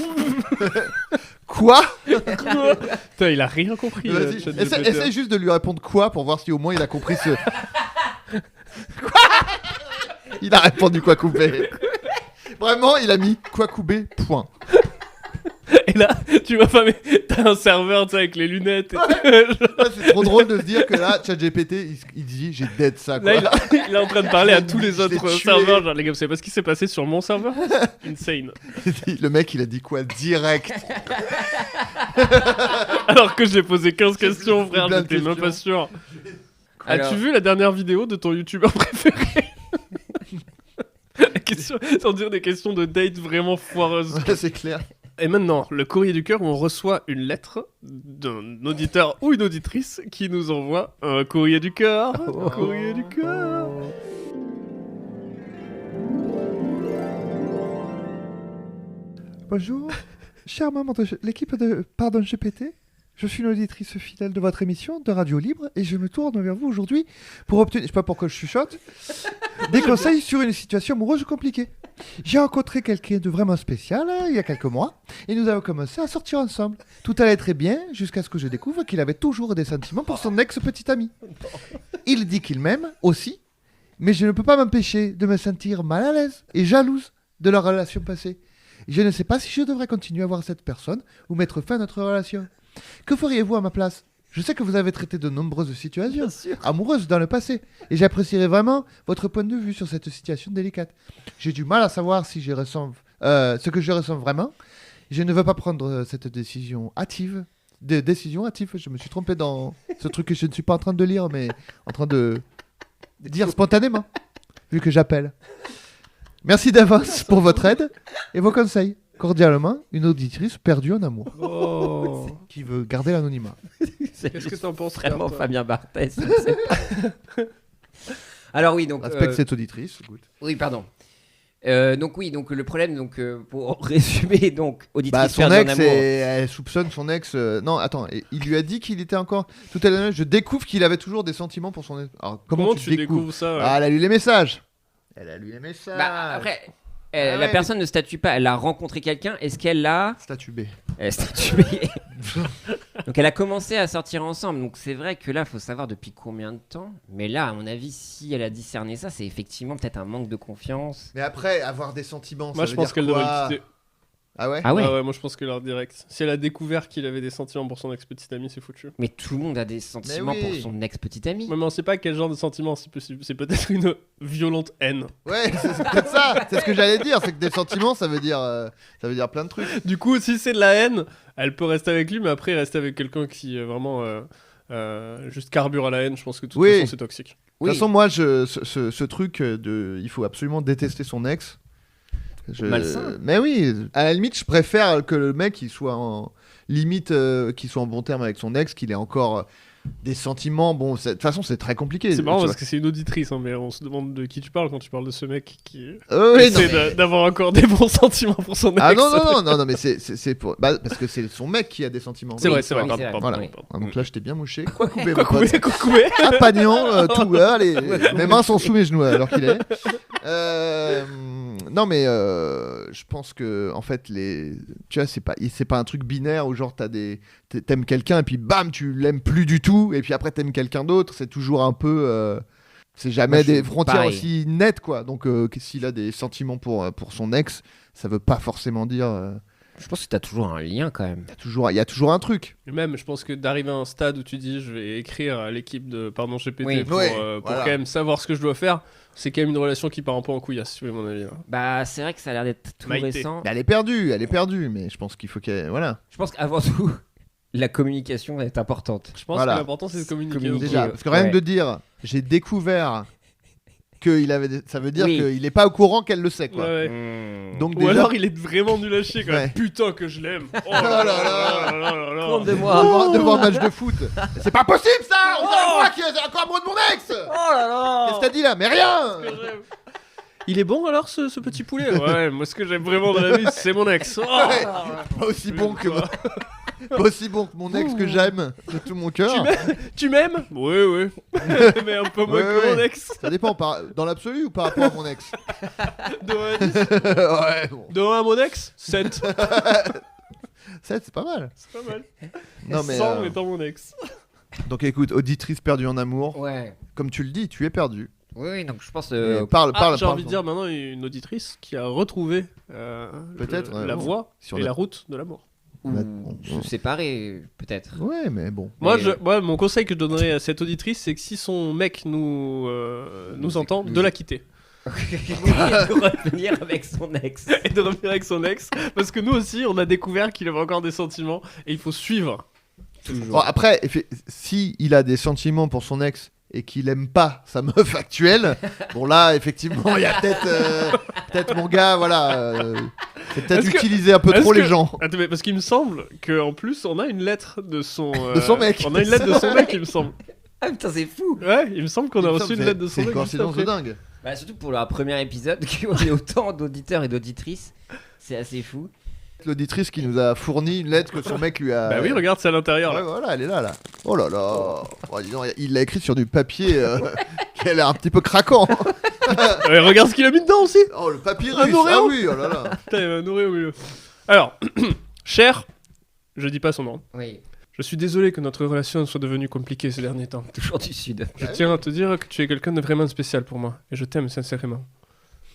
Quoi? Putain, il a rien compris. Vas-y, ChatGPT. essaie juste de lui répondre quoi pour voir si au moins il a compris ce. Quoi? Il a répondu quoi couper. Vraiment, il a mis quoi couper, point. Et là, tu vois pas, mais t'as un serveur, tu sais, avec les lunettes. Et Ouais, c'est trop drôle de se dire que là, ChatGPT, il dit j'ai dead ça quoi. là, il est en train de parler à tous les Je l'ai autres tué. serveurs. Genre, les gars, vous savez pas ce qui s'est passé sur mon serveur? Insane. Le mec, il a dit quoi direct. Alors que j'ai posé 15 questions, frère, Plein de j'étais même pas questions. sûr. Alors- As-tu vu la dernière vidéo de ton youtubeur préféré? Question, sans dire des questions de date vraiment foireuses. Ouais, c'est clair. Et maintenant, le courrier du cœur où on reçoit une lettre d'un auditeur ou une auditrice qui nous envoie un courrier du cœur. Courrier du cœur. Bonjour, chers membres de l'équipe de Pardon GPT. Je suis une auditrice fidèle de votre émission de Radio Libre et je me tourne vers vous aujourd'hui pour obtenir, je sais pas pourquoi je chuchote, des conseils sur une situation amoureuse compliquée. J'ai rencontré quelqu'un de vraiment spécial il y a quelques mois et nous avons commencé à sortir ensemble. Tout allait très bien jusqu'à ce que je découvre qu'il avait toujours des sentiments pour son ex-petit ami. Il dit qu'il m'aime aussi, mais je ne peux pas m'empêcher de me sentir mal à l'aise et jalouse de leur relation passée. Je ne sais pas si je devrais continuer à voir cette personne ou mettre fin à notre relation. Que feriez-vous à ma place? Je sais que vous avez traité de nombreuses situations amoureuses dans le passé et j'apprécierais vraiment votre point de vue sur cette situation délicate. J'ai du mal à savoir si je ressens ce que je ressens vraiment. Je ne veux pas prendre cette décision hâtive. Je me suis trompé dans ce truc que je ne suis pas en train de lire, mais en train de dire spontanément, vu que j'appelle. Merci d'avance pour votre aide et vos conseils. Cordialement, une auditrice perdue en amour. Oh. Qui veut garder l'anonymat. Qu'est-ce que t'en penses, Vraiment toi Fabien Barthès. je sais pas. Alors oui, donc... Respecte cette auditrice. Écoute. Oui, pardon. Donc le problème, pour résumer, auditrice Bah, son perdue en ex, amour. elle soupçonne son ex. Non, attends, il lui a dit qu'il était encore. Tout à l'heure, je découvre qu'il avait toujours des sentiments pour son ex. Alors, comment tu découvres ça? Ouais. Ah, elle a lu les messages. Elle a lu les messages. Bah, après, Ah la ouais, personne ne statue pas. Elle a rencontré quelqu'un. Est-ce qu'elle l'a Statut B. statué? Donc elle a commencé à sortir ensemble. Donc c'est vrai que là, il faut savoir depuis combien de temps. Mais là, à mon avis, si elle a discerné ça, c'est effectivement peut-être un manque de confiance. Mais après, avoir des sentiments, Moi, ça je veut pense dire qu'elle quoi? devrait le quitter. Ah ouais. Ah ouais. Ah ouais, moi je pense qu'elle a direct. Si elle a découvert qu'il avait des sentiments pour son ex-petite amie, c'est foutu. Mais tout le monde a des sentiments oui. pour son ex-petite amie. Ouais, mais on sait pas quel genre de sentiments c'est possible. C'est peut-être une violente haine. Ouais, c'est peut-être ça. C'est ce que j'allais dire. C'est que des sentiments, ça veut dire plein de trucs. Du coup, si c'est de la haine, elle peut rester avec lui, mais après rester avec quelqu'un qui vraiment juste carbure à la haine. Je pense que de toute Oui. façon, c'est toxique. De toute façon, moi, ce truc de, il faut absolument détester son ex. Malsain. Mais oui, à la limite, je préfère que le mec il soit en limite, qu'il soit en bon terme avec son ex, qu'il ait encore des sentiments. Bon, de toute façon, c'est très compliqué. C'est marrant tu parce que c'est une auditrice, hein, mais on se demande de qui tu parles quand tu parles de ce mec qui vois. Oui, non, essaie mais- d'avoir encore des bons sentiments pour son ex. Ah non, mais c'est pour... bah, parce que c'est son mec qui a des sentiments. C'est Oui, vrai, c'est vrai. oui, pardon, c'est vrai. pardon, Oui. pardon. Ah, donc là, je t'ai bien mouché. Quoi couper, Quoi mon pote. couper, quoi couper. Un pagnon, tout, allez, mes mains sont sous mes genoux alors qu'il est. Non mais je pense que en fait tu vois c'est pas un truc binaire où genre t'aimes quelqu'un et puis bam tu l'aimes plus du tout et puis après t'aimes quelqu'un d'autre, c'est toujours un peu c'est jamais Moi, je des suis frontières pareil. aussi nettes quoi. Donc s'il a des sentiments pour son ex, ça veut pas forcément dire Je pense que t'as toujours un lien quand même. Il y a toujours un truc. Et même, je pense que d'arriver à un stade où tu dis je vais écrire à l'équipe de Pardon GPT Oui. pour, Ouais, pour voilà. quand même savoir ce que je dois faire, c'est quand même une relation qui part un peu en couillasse, si tu veux mon avis. Hein. Bah, c'est vrai que ça a l'air d'être tout Maïté. récent. Elle est perdue, mais je pense qu'il faut qu'elle. Voilà. Je pense qu'avant tout, la communication est importante. Je pense Voilà. que l'important c'est de communiquer. Communiquer. Déjà, parce que rien Ouais. que de dire, j'ai découvert qu'il avait. Ça veut dire Oui. qu'il est pas au courant qu'elle le sait, Ouais, quoi. ouais. Donc Ou déjà. alors il est vraiment nul à chier quand même. Ouais. Putain que je l'aime. Oh là là. là. Compte de moi. Devant un match de foot. C'est pas possible ça. On dirait moi qui est encore amoureux de mon ex. Oh là là. Qu'est-ce que t'as dit là? Mais rien. Il est bon alors ce petit poulet. Ouais, moi ce que j'aime vraiment dans la vie c'est mon ex. Oh. Ouais. Pas aussi bon que mon... pas aussi bon que mon ex que j'aime de tout mon cœur. Tu m'aimes? Oui, oui. Mais un peu moins Ouais, que mon ouais. ex. Ça dépend dans l'absolu ou par rapport à mon ex. De 1 à 10. Ouais. Bon. De 1 à mon ex 7. 7, c'est pas mal. C'est pas mal. Non mais 100 étant mon ex. donc écoute, auditrice perdue en amour, Ouais. comme tu le dis, tu es perdu. Oui, donc je pense. Parle. J'ai envie de dire maintenant une auditrice qui a retrouvé Peut-être, ouais, la bon. voie Si on et a- la route de l'amour. Ou Bon. se séparer, peut-être. Ouais, mais bon. Moi, Mais- mon conseil que je donnerais à cette auditrice, c'est que si son mec nous entend, de la quitter. de revenir avec son ex. Et de revenir avec son ex. Parce que nous aussi, on a découvert qu'il avait encore des sentiments et il faut suivre. Bon, après, si il a des sentiments pour son ex et qu'il aime pas sa meuf actuelle, bon là, effectivement, il y a peut-être mon gars, voilà, c'est peut-être Est-ce que- utiliser un peu est-ce trop que- les gens. Attends, mais parce qu'il me semble qu'en plus, on a une lettre de son... De son mec. On a une lettre de son mec, il me semble. Ah putain, c'est fou. Ouais, il me semble qu'on a reçu une lettre de son C'est une mec. coïncidence de juste après. dingue. Bah, surtout pour le premier épisode, qu'on ait autant d'auditeurs et d'auditrices. C'est assez fou. L'auditrice qui nous a fourni une lettre que son mec lui a. Bah oui, regarde, c'est à l'intérieur. Ouais, là. voilà, elle est là. Oh là là. Oh, dis donc, il l'a écrit sur du papier qui a l'air un petit peu craquant. Ouais, regarde ce qu'il a mis dedans aussi. Oh, le papyrus. Un Oreo. Ah oui, oh là là. Putain, il y avait un Oreo au milieu. Alors, cher, je dis pas son nom. Oui, Je suis désolé que notre relation soit devenue compliquée ces derniers temps. toujours du sud. Je tiens à te dire que tu es quelqu'un de vraiment spécial pour moi, et je t'aime sincèrement.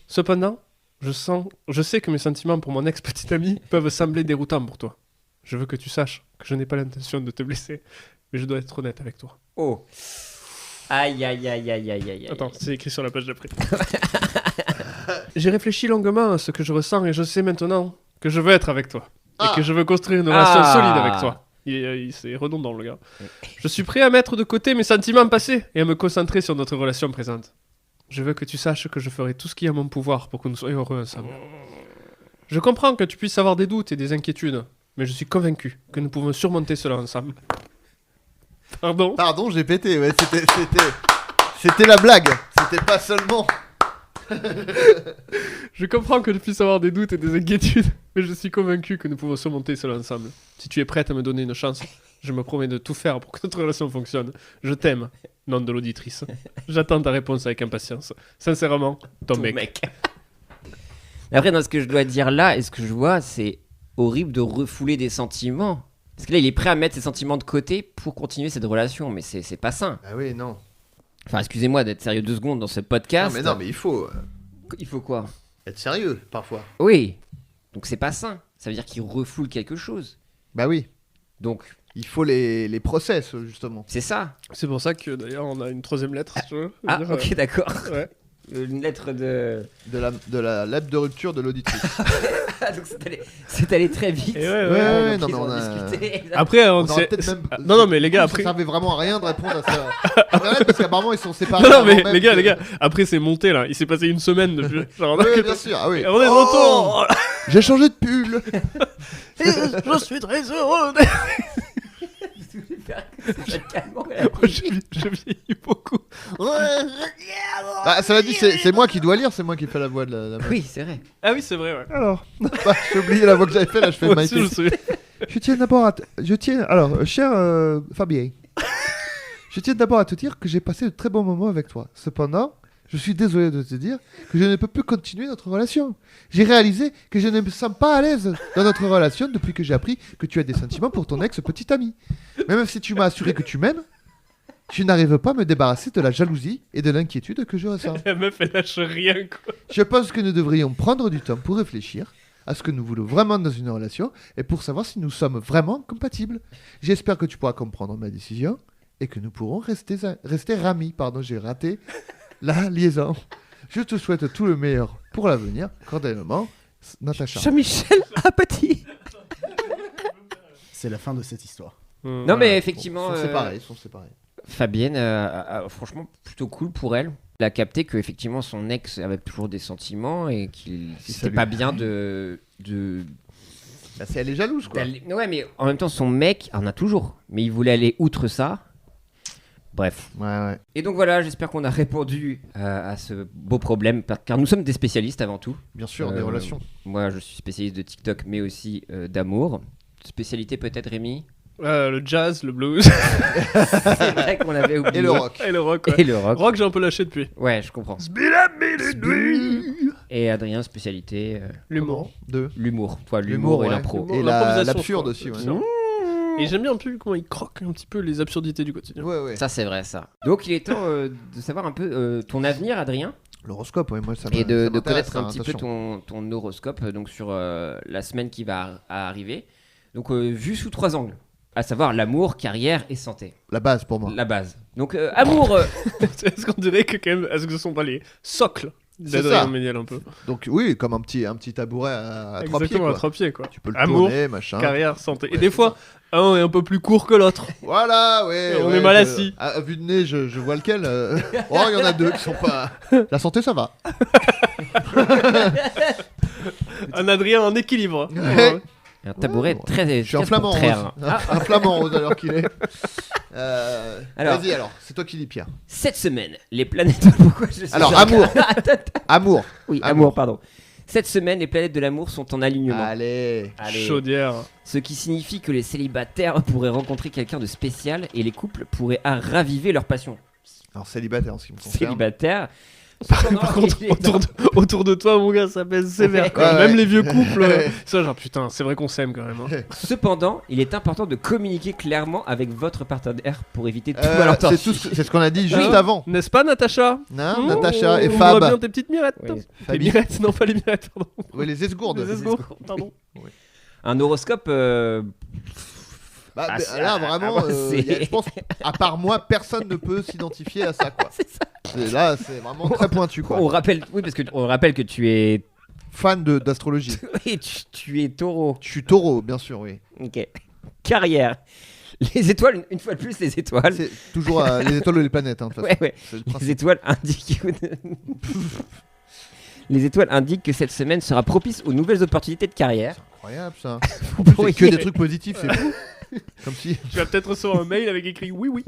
Cependant, je sais que mes sentiments pour mon ex-petite amie peuvent sembler déroutants pour toi. Je veux que tu saches que je n'ai pas l'intention de te blesser, mais je dois être honnête avec toi. Oh. Aïe, aïe, aïe, aïe, aïe, aïe. Attends, c'est écrit sur la page d'après. J'ai réfléchi longuement à ce que je ressens et je sais maintenant que je veux être avec toi. Ah. Et que je veux construire une relation Ah. solide avec toi. C'est redondant le gars. Je suis prêt à mettre de côté mes sentiments passés et à me concentrer sur notre relation présente. Je veux que tu saches que je ferai tout ce qui est à mon pouvoir pour que nous soyons heureux ensemble. Je comprends que tu puisses avoir des doutes et des inquiétudes, mais je suis convaincu que nous pouvons surmonter cela ensemble. Pardon? Pardon, j'ai pété. Ouais, c'était la blague. C'était pas seulement. Je comprends que tu puisses avoir des doutes et des inquiétudes, mais je suis convaincu que nous pouvons surmonter cela ensemble. Si tu es prête à me donner une chance, je me promets de tout faire pour que notre relation fonctionne. Je t'aime, nom de l'auditrice. J'attends ta réponse avec impatience. Sincèrement, ton mec. Après, dans ce que je dois dire là, et ce que je vois, c'est horrible de refouler des sentiments. Parce que là, il est prêt à mettre ses sentiments de côté pour continuer cette relation, mais c'est pas sain. Ah oui, non. Enfin, excusez-moi d'être sérieux 2 secondes dans ce podcast. Non, mais il faut Il faut quoi? être sérieux parfois. Oui. Donc c'est pas sain. Ça veut dire qu'il refoule quelque chose. Bah oui. Donc, Il faut les process, justement. c'est ça. C'est pour ça que d'ailleurs on a une troisième lettre, si tu veux. Ah, Dire, ok, d'accord. ouais. Une lettre de... De la lettre de rupture de l'auditrice. Ah, donc c'est allé très vite. Et ouais, Ouais, non, Ils mais ont on a- discuté. Après, On on aurait sait. peut-être même- Non, mais les gars, Ça après. servait vraiment à rien de répondre à ça. Parce qu'apparemment ils sont séparés. Non, mais avant même les gars, que- les gars, après c'est monté là. Il s'est passé une semaine depuis. Genre, on a Oui, que- bien sûr. Ah oui. Et on est de retour. J'ai changé de pull. Je suis très heureux. Je vieillis beaucoup. Bah, cela dit, c'est moi qui dois lire, c'est moi qui fais la voix de la meuf. Oui, c'est vrai. Ah oui, c'est vrai, ouais. Alors, Bah, j'ai oublié la voix que j'avais fait, là je fais Moi Maïté. aussi, je suis. je tiens d'abord à... Alors, cher Fabien, je tiens d'abord à te dire que j'ai passé de très bons moments avec toi. Cependant, je suis désolé de te dire que je ne peux plus continuer notre relation. J'ai réalisé que je ne me sens pas à l'aise dans notre relation depuis que j'ai appris que tu as des sentiments pour ton ex-petite amie. Même si tu m'as assuré que tu m'aimes, je n'arrive pas à me débarrasser de la jalousie et de l'inquiétude que je ressens. La meuf, elle lâche rien, quoi. Je pense que nous devrions prendre du temps pour réfléchir. à ce que nous voulons vraiment dans une relation et pour savoir si nous sommes vraiment compatibles. J'espère que tu pourras comprendre ma décision et que nous pourrons rester ramis. Pardon, j'ai raté la liaison. Je te souhaite tout le meilleur pour l'avenir. Cordialement, Natacha. Jean-Michel Apathy. C'est la fin de cette histoire. Non, mais effectivement, Ils sont séparés. Fabienne, franchement, plutôt cool pour elle. Elle a capté qu'effectivement son ex avait toujours des sentiments et qu'il c'était pas bien de Bah, elle est jalouse, quoi. Ouais, mais en même temps, son mec en a toujours. Mais il voulait aller outre ça. Bref. Ouais. Et donc voilà, j'espère qu'on a répondu à ce beau problème, car nous sommes des spécialistes avant tout. Bien sûr, des relations. Moi, je suis spécialiste de TikTok, mais aussi d'amour. Spécialité peut-être, Rémi? Le jazz, le blues C'est vrai qu'on l'avait oublié. Et le rock. et le rock. Ouais. Et le rock. Rock, j'ai un peu lâché depuis. Ouais, je comprends. Et Adrien, spécialité L'humour. l'humour. Toi, L'humour, l'humour et ouais. l'impro. L'humour. Et L'improvisation, l'absurde quoi. aussi, ouais. Sûr. Et j'aime bien un peu comment il croque un petit peu les absurdités du quotidien. Ouais. Ça, c'est vrai, ça. Donc, il est temps de savoir un peu ton avenir, Adrien, L'horoscope, ouais, moi ça et de m'intéresse, connaître un hein, petit peu attention. ton horoscope donc sur la semaine qui va arriver. Donc, vu sous 3 angles, à savoir l'amour, carrière et santé. La base pour moi. La base. Donc, amour. Est-ce qu'on dirait que quand même, est-ce que ce sont pas les socles C'est d'Adrien ça. Méniel un peu? Donc oui, comme un petit tabouret à 3 pieds. Exactement, à Quoi. 3 pieds quoi. Tu peux le Amour, tourner, machin. carrière, santé. Et Ouais, des fois, un est un peu plus court que l'autre. Voilà, ouais. On ouais, est mal je- assis. À vue de nez, je vois lequel. Oh, il y en a 2 qui sont pas. La santé, ça va. Un Adrien en équilibre. Ouais. Un tabouret Ouais. très. Je suis un très flamand contraire. rose. Un flamand rose alors qu'il est. Alors. Vas-y alors, c'est toi qui dis Pierre. Cette semaine, les planètes. Pourquoi je suis Alors, sur- amour. Attends, Amour. oui, Amour. amour, pardon. Cette semaine, les planètes de l'amour sont en alignement. Allez. Allez. Chaudière. Ce qui signifie que les célibataires pourraient rencontrer quelqu'un de spécial et les couples pourraient raviver leur passion. Alors célibataire en ce qui me concerne. Célibataire. Par contre, autour de toi, mon gars, ça baisse sévère. Ouais, quand même. ouais. Même les vieux couples, Ouais. ça, genre putain, c'est vrai qu'on s'aime quand même. Hein. Cependant, il est important de communiquer clairement avec votre partenaire pour éviter tout C'est malentendu. c'est ce qu'on a dit juste Oui. avant. N'est-ce pas, Natacha? Hein, Natacha et On voit bien Fab. tes petites mirettes. Oui. Les Fabi. mirettes, non pas les mirettes, pardon. Ouais, les esgourdes. Les esgourdes, pardon. Un horoscope. Bah, Ah, mais c'est- là, ah, vraiment, ah, c'est- je pense, à part moi, personne ne peut s'identifier à ça, quoi. C'est ça. Là, c'est vraiment très pointu, quoi. On rappelle, oui, parce que on rappelle que tu es, Fan d'astrologie. oui, tu es taureau. Je suis taureau, bien sûr, oui. Ok. Carrière. Les étoiles, une fois de plus, les étoiles. C'est toujours les étoiles ou les planètes, hein, de toute façon. Ouais. C'est le Les principe. étoiles indiquent. Les étoiles indiquent que cette semaine sera propice aux nouvelles opportunités de carrière. Incroyable, ça. Vous C'est pourriez- que des trucs positifs, c'est fou. Comme si. Tu vas peut-être recevoir un mail avec écrit oui, oui.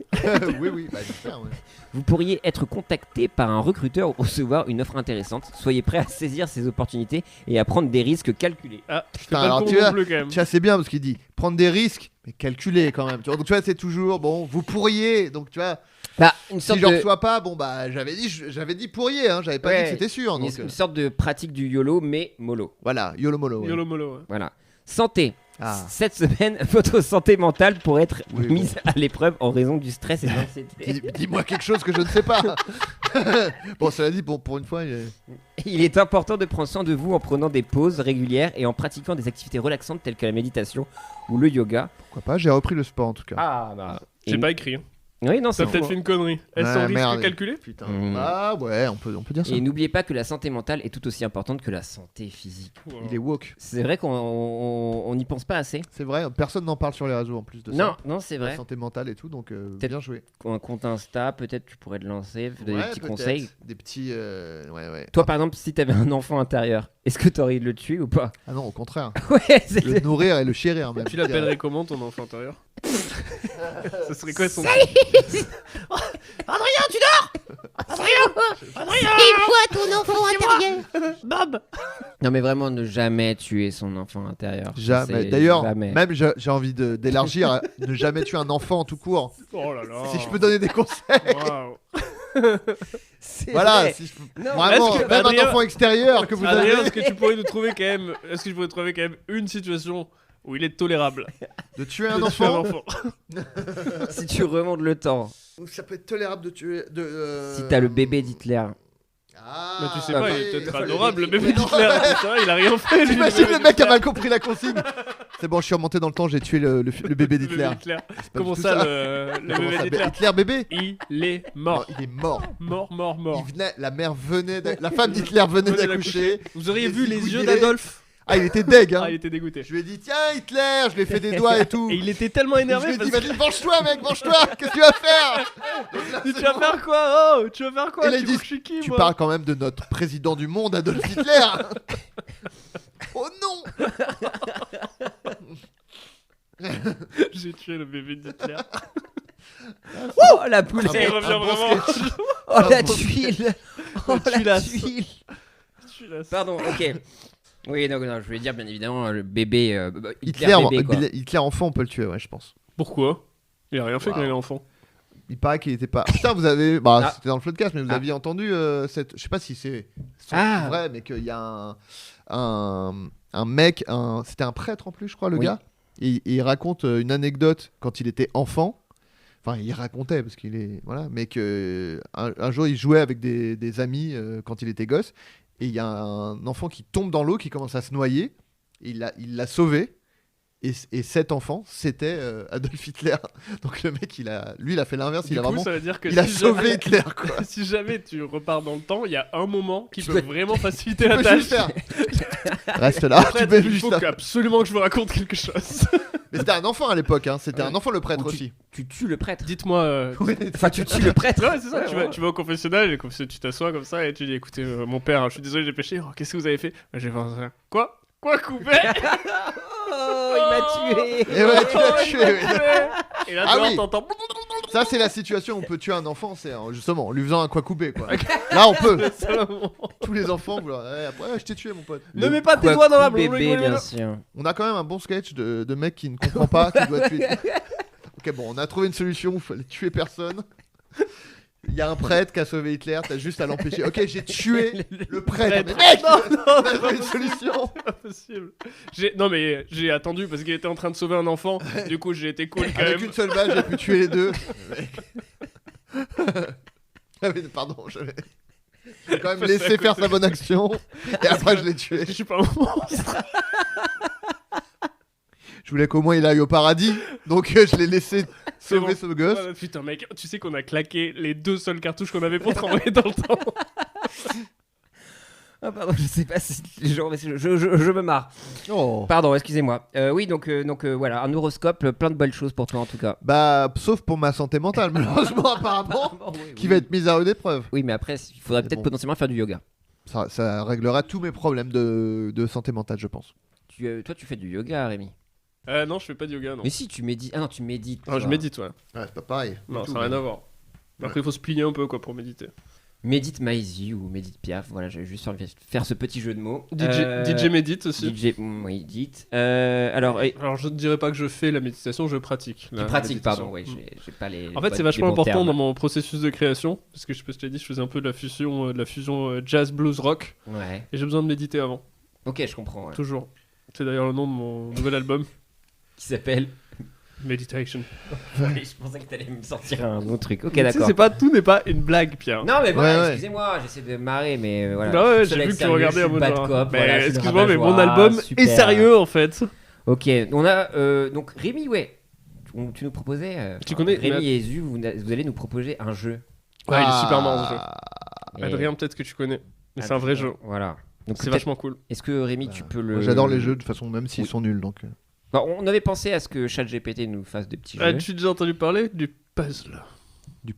oui, bah, j'espère, ouais. Vous pourriez être contacté par un recruteur ou recevoir une offre intéressante. Soyez prêt à saisir ces opportunités et à prendre des risques calculés. Ah, je fais Putain, pas alors le tu con vois, non plus quand même. Tu vois, c'est bien parce qu'il dit prendre des risques, mais calculer quand même. Tu vois, donc tu vois, c'est toujours bon, vous pourriez. Donc tu vois, Bah, une si sorte j'en de, reçois pas, bon bah j'avais dit pourriez, hein, j'avais pas Ouais. dit que c'était sûr. une, Donc une sorte de pratique du YOLO, mais mollo. voilà, yolo molo. Ouais. Yolo molo. Ouais. Voilà. Santé. Ah. Cette semaine, votre santé mentale pourrait être Oui, mise à l'épreuve en raison du stress et de l'anxiété. Dis-moi quelque chose que je ne sais pas. Bon, cela dit, bon, pour une fois, Il est important de prendre soin de vous en prenant des pauses régulières et en pratiquant des activités relaxantes telles que la méditation ou le yoga. pourquoi pas, j'ai repris le sport en tout cas. Ah bah. J'ai pas écrit. Hein. Oui, non, c'est T'as peut-être faux. fait une connerie. Est-ce Ah, sans risque merde. calculé? Putain. Mm. Ah ouais, on peut dire ça. Et n'oubliez pas que la santé mentale est tout aussi importante que la santé physique. Il est woke. C'est vrai qu'on n'y pense pas assez. C'est vrai, personne n'en parle sur les réseaux en plus de Non, ça. non, c'est La vrai. santé mentale et tout, donc Peut-être- bien joué. Un compte Insta, peut-être tu pourrais te lancer, donner Ouais, des petits peut-être. conseils. Des petits. Ouais. Toi, par exemple, si t'avais un enfant intérieur, est-ce que t'aurais de le tuer ou pas? Ah non, au contraire. Ouais, c'est Le nourrir et le chérir même. Tu l'appellerais comment ton enfant intérieur? Ce serait quoi son C'est quoi ton enfant intérieur? Bob? Non, mais vraiment, ne jamais tuer son enfant intérieur. Jamais. C'est D'ailleurs, jamais. même j'ai envie d'élargir à ne jamais tuer un enfant tout court. Oh là là. Si je peux donner des conseils. Waouh. C'est Voilà, vrai. si je peux... Non, Vraiment, est-ce que même Adrien- un enfant extérieur que vous Adrien, avez, est-ce que tu pourrais nous trouver quand même. Est-ce que je pourrais trouver quand même une situation où il est tolérable de tuer un de tuer enfant. si tu remontes le temps, Ça peut être tolérable de tuer. si t'as le bébé d'Hitler, Ah, Bah, tu sais pas, il est peut-être le adorable, le bébé. bébé d'Hitler. C'est vrai, il a rien fait. lui, T'imagines bébé le mec a d'Hitler. mal compris la consigne. C'est bon, je suis remonté dans le temps, j'ai tué le bébé Le d'Hitler. bébé d'Hitler. C'est pas Comment du tout ça, le Comment bébé ça, d'Hitler Hitler bébé Il est mort. Non, il est mort. Mort. Il venait, la mère venait, la femme d'Hitler venait Venait d'accoucher. Vous auriez Il vu est les yeux zigouillé. d'Adolphe. Ah, il était deg, hein. Ah, il était dégoûté. Je lui ai dit, tiens, Hitler, je lui ai fait des doigts et tout. Et il était tellement Je énervé lui ai dit, parce que vas-y, venge-toi, mec, venge-toi. Qu'est-ce que tu vas faire? Donc là, tu c'est vas bon. faire quoi? Oh, tu vas faire quoi? Et là, Tu ils disent, crois que je suis qui, Tu moi parles quand même de notre président du monde, Adolf Hitler. Oh non. J'ai tué le bébé d'Hitler. Oh la poule. Ça me revient un bon vraiment. Oh la bon tuile. Oh la tuilasse. tuile. Tu l'as- Pardon, ok. Oui, non, je voulais dire bien évidemment le bébé Hitler, Hitler, bébé quoi. Hitler enfant, on peut le tuer, ouais, je pense. Pourquoi? Il a rien fait quand Waouh. il est enfant. Il paraît qu'il était pas. Putain, vous avez. Bah, Ah. c'était dans le podcast, mais vous Ah. aviez entendu cette. Je sais pas si c'est Ah. vrai, mais qu'il y a un mec, c'était un prêtre en plus, je crois, le Oui. gars. Et il raconte une anecdote quand il était enfant. Enfin, il racontait parce qu'il est. Voilà, mais que un jour, il jouait avec des amis quand il était gosse. Et il y a un enfant qui tombe dans l'eau, qui commence à se noyer. Et il l'a sauvé. Et cet enfant, c'était Adolf Hitler. Donc le mec, il a fait l'inverse. Du Il a coup, vraiment. ça veut dire que Il a si sauvé jamais- Hitler, quoi. Si jamais tu repars dans le temps, il y a un moment qui Tu peut dois- vraiment faciliter Tu la peux tâche. juste faire. Reste là, tu Prêtre, peux il juste faut là. absolument que je vous raconte quelque chose. Mais c'était un enfant à l'époque, hein. C'était un enfant le prêtre Ou aussi. Tu tues le prêtre. Dites-moi. Enfin, tu tues le prêtre. Ouais, c'est ça, Ouais, tu, ouais. vas au confessionnal et comme ça, tu t'assois comme ça et tu dis écoutez, mon père, je suis désolé, j'ai péché. Oh, qu'est-ce que vous avez fait? Bah, j'ai fait ça. Quoi couper? Oh, il m'a tué. Et ouais, tu l'as tué. oui. Et là, Ah dehors, oui. t'entends. Ça, c'est la situation où on peut tuer un enfant, c'est justement en lui faisant un quoi couper, quoi. Là, on peut. Tous les enfants, vous leur- après, je t'ai tué, mon pote. Ne mets pas tes doigts dans la bébé, bien sûr. On a quand même un bon sketch de mec qui ne comprend pas, qui doit tuer. Ok, bon, on a trouvé une solution, il fallait tuer personne. Il y a un prêtre qui a sauvé Hitler, t'as juste à l'empêcher. Ok, j'ai tué le prêtre. Mais mec, on a trouvé une solution. Pas possible. Non, mais j'ai attendu parce qu'il était en train de sauver un enfant. Du coup, j'ai été cool quand Avec même. une seule balle, j'ai pu tuer les deux. Ah oui, pardon, j'ai quand même Passé à laissé faire côté. sa bonne action. Et après, je l'ai tué. Je suis pas un monstre. Je voulais qu'au moins il aille au paradis. Donc je l'ai laissé C'est sauver bon. ce gosse. Voilà, putain, mec, tu sais qu'on a claqué les 2 seules cartouches qu'on avait pour travailler dans le temps. Ah, pardon, je sais pas si les gens. Je me marre. Oh. Pardon, excusez-moi. Oui, donc voilà, un horoscope, plein de belles choses pour toi en tout cas. Bah, sauf pour ma santé mentale, malheureusement, apparemment, qui va être mise à rude épreuve. Oui, mais après, il faudrait C'est peut-être bon. potentiellement faire du yoga. Ça réglera tous mes problèmes de santé mentale, je pense. Toi, tu fais du yoga, Rémi. Non, je fais pas de yoga, non. Mais si, tu médites. Ah non, tu médites. Ah, je toi. médite, ouais. Ouais, c'est pas pareil. Non, Du ça tout, n'a rien mais- à voir. Après, il faut se plier un peu, quoi, pour méditer. Médite Maisy ou Médite Piaf. Voilà, j'avais juste envie de faire ce petit jeu de mots. DJ médite aussi. DJ, oui, dites. Alors, Alors, je ne dirais pas que je fais la méditation, je pratique. tu la pratiques, méditation. pardon, oui, j'ai pas les. En fait, c'est les vachement bons important termes. dans mon processus de création, parce que je te l'ai dit, je faisais un peu de la fusion jazz, blues, rock, Ouais, et j'ai besoin de méditer avant, ok, je comprends. ouais. toujours. C'est d'ailleurs le nom de mon nouvel album, Qui s'appelle. Meditation. Oui, je pensais que t'allais me sortir un autre truc. Ok, Tu sais, d'accord. tout n'est pas une blague, Pierre. Non, mais voilà, Ouais, ouais. excusez-moi, j'essaie de me marrer, mais voilà. Bah ouais, Je suis j'ai là vu avec que tu sérieux, regardais je un suis peu bad genre, cop, mais voilà, je suis le excuse-moi, mais mon rabat-joie, album est super. sérieux en fait. Ok, on a donc Rémi, ouais. Tu nous proposais. Tu connais- Rémi et Zu, vous allez nous proposer un jeu. Ouais, il est super marrant ce jeu. Et- Adrien, peut-être que tu connais, mais c'est un vrai jeu. Voilà. Donc C'est peut-être- vachement cool. Est-ce que Rémi, tu peux le. Moi, j'adore les jeux de toute façon, même s'ils Oui. sont nuls. Donc. Bah, on avait pensé à ce que ChatGPT nous fasse des petits jeux. As-tu déjà entendu parler du puzzle? Du...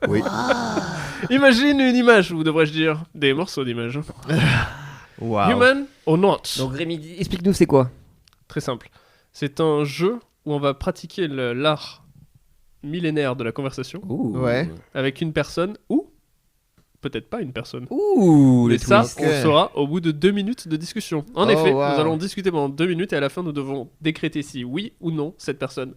oui. Imagine une image, ou devrais-je dire des morceaux d'images. Waouh. Human or not? Donc Rémi, explique-nous c'est quoi. Très simple. C'est un jeu où on va pratiquer l'art millénaire de la conversation Ouh. Ouais. avec une personne ou peut-être pas une personne. Ouh, Mais le ça, twist. Ok. on saura au bout de 2 minutes de discussion. En Oh, effet, wow. nous allons discuter pendant 2 minutes et à la fin, nous devons décréter si oui ou non cette personne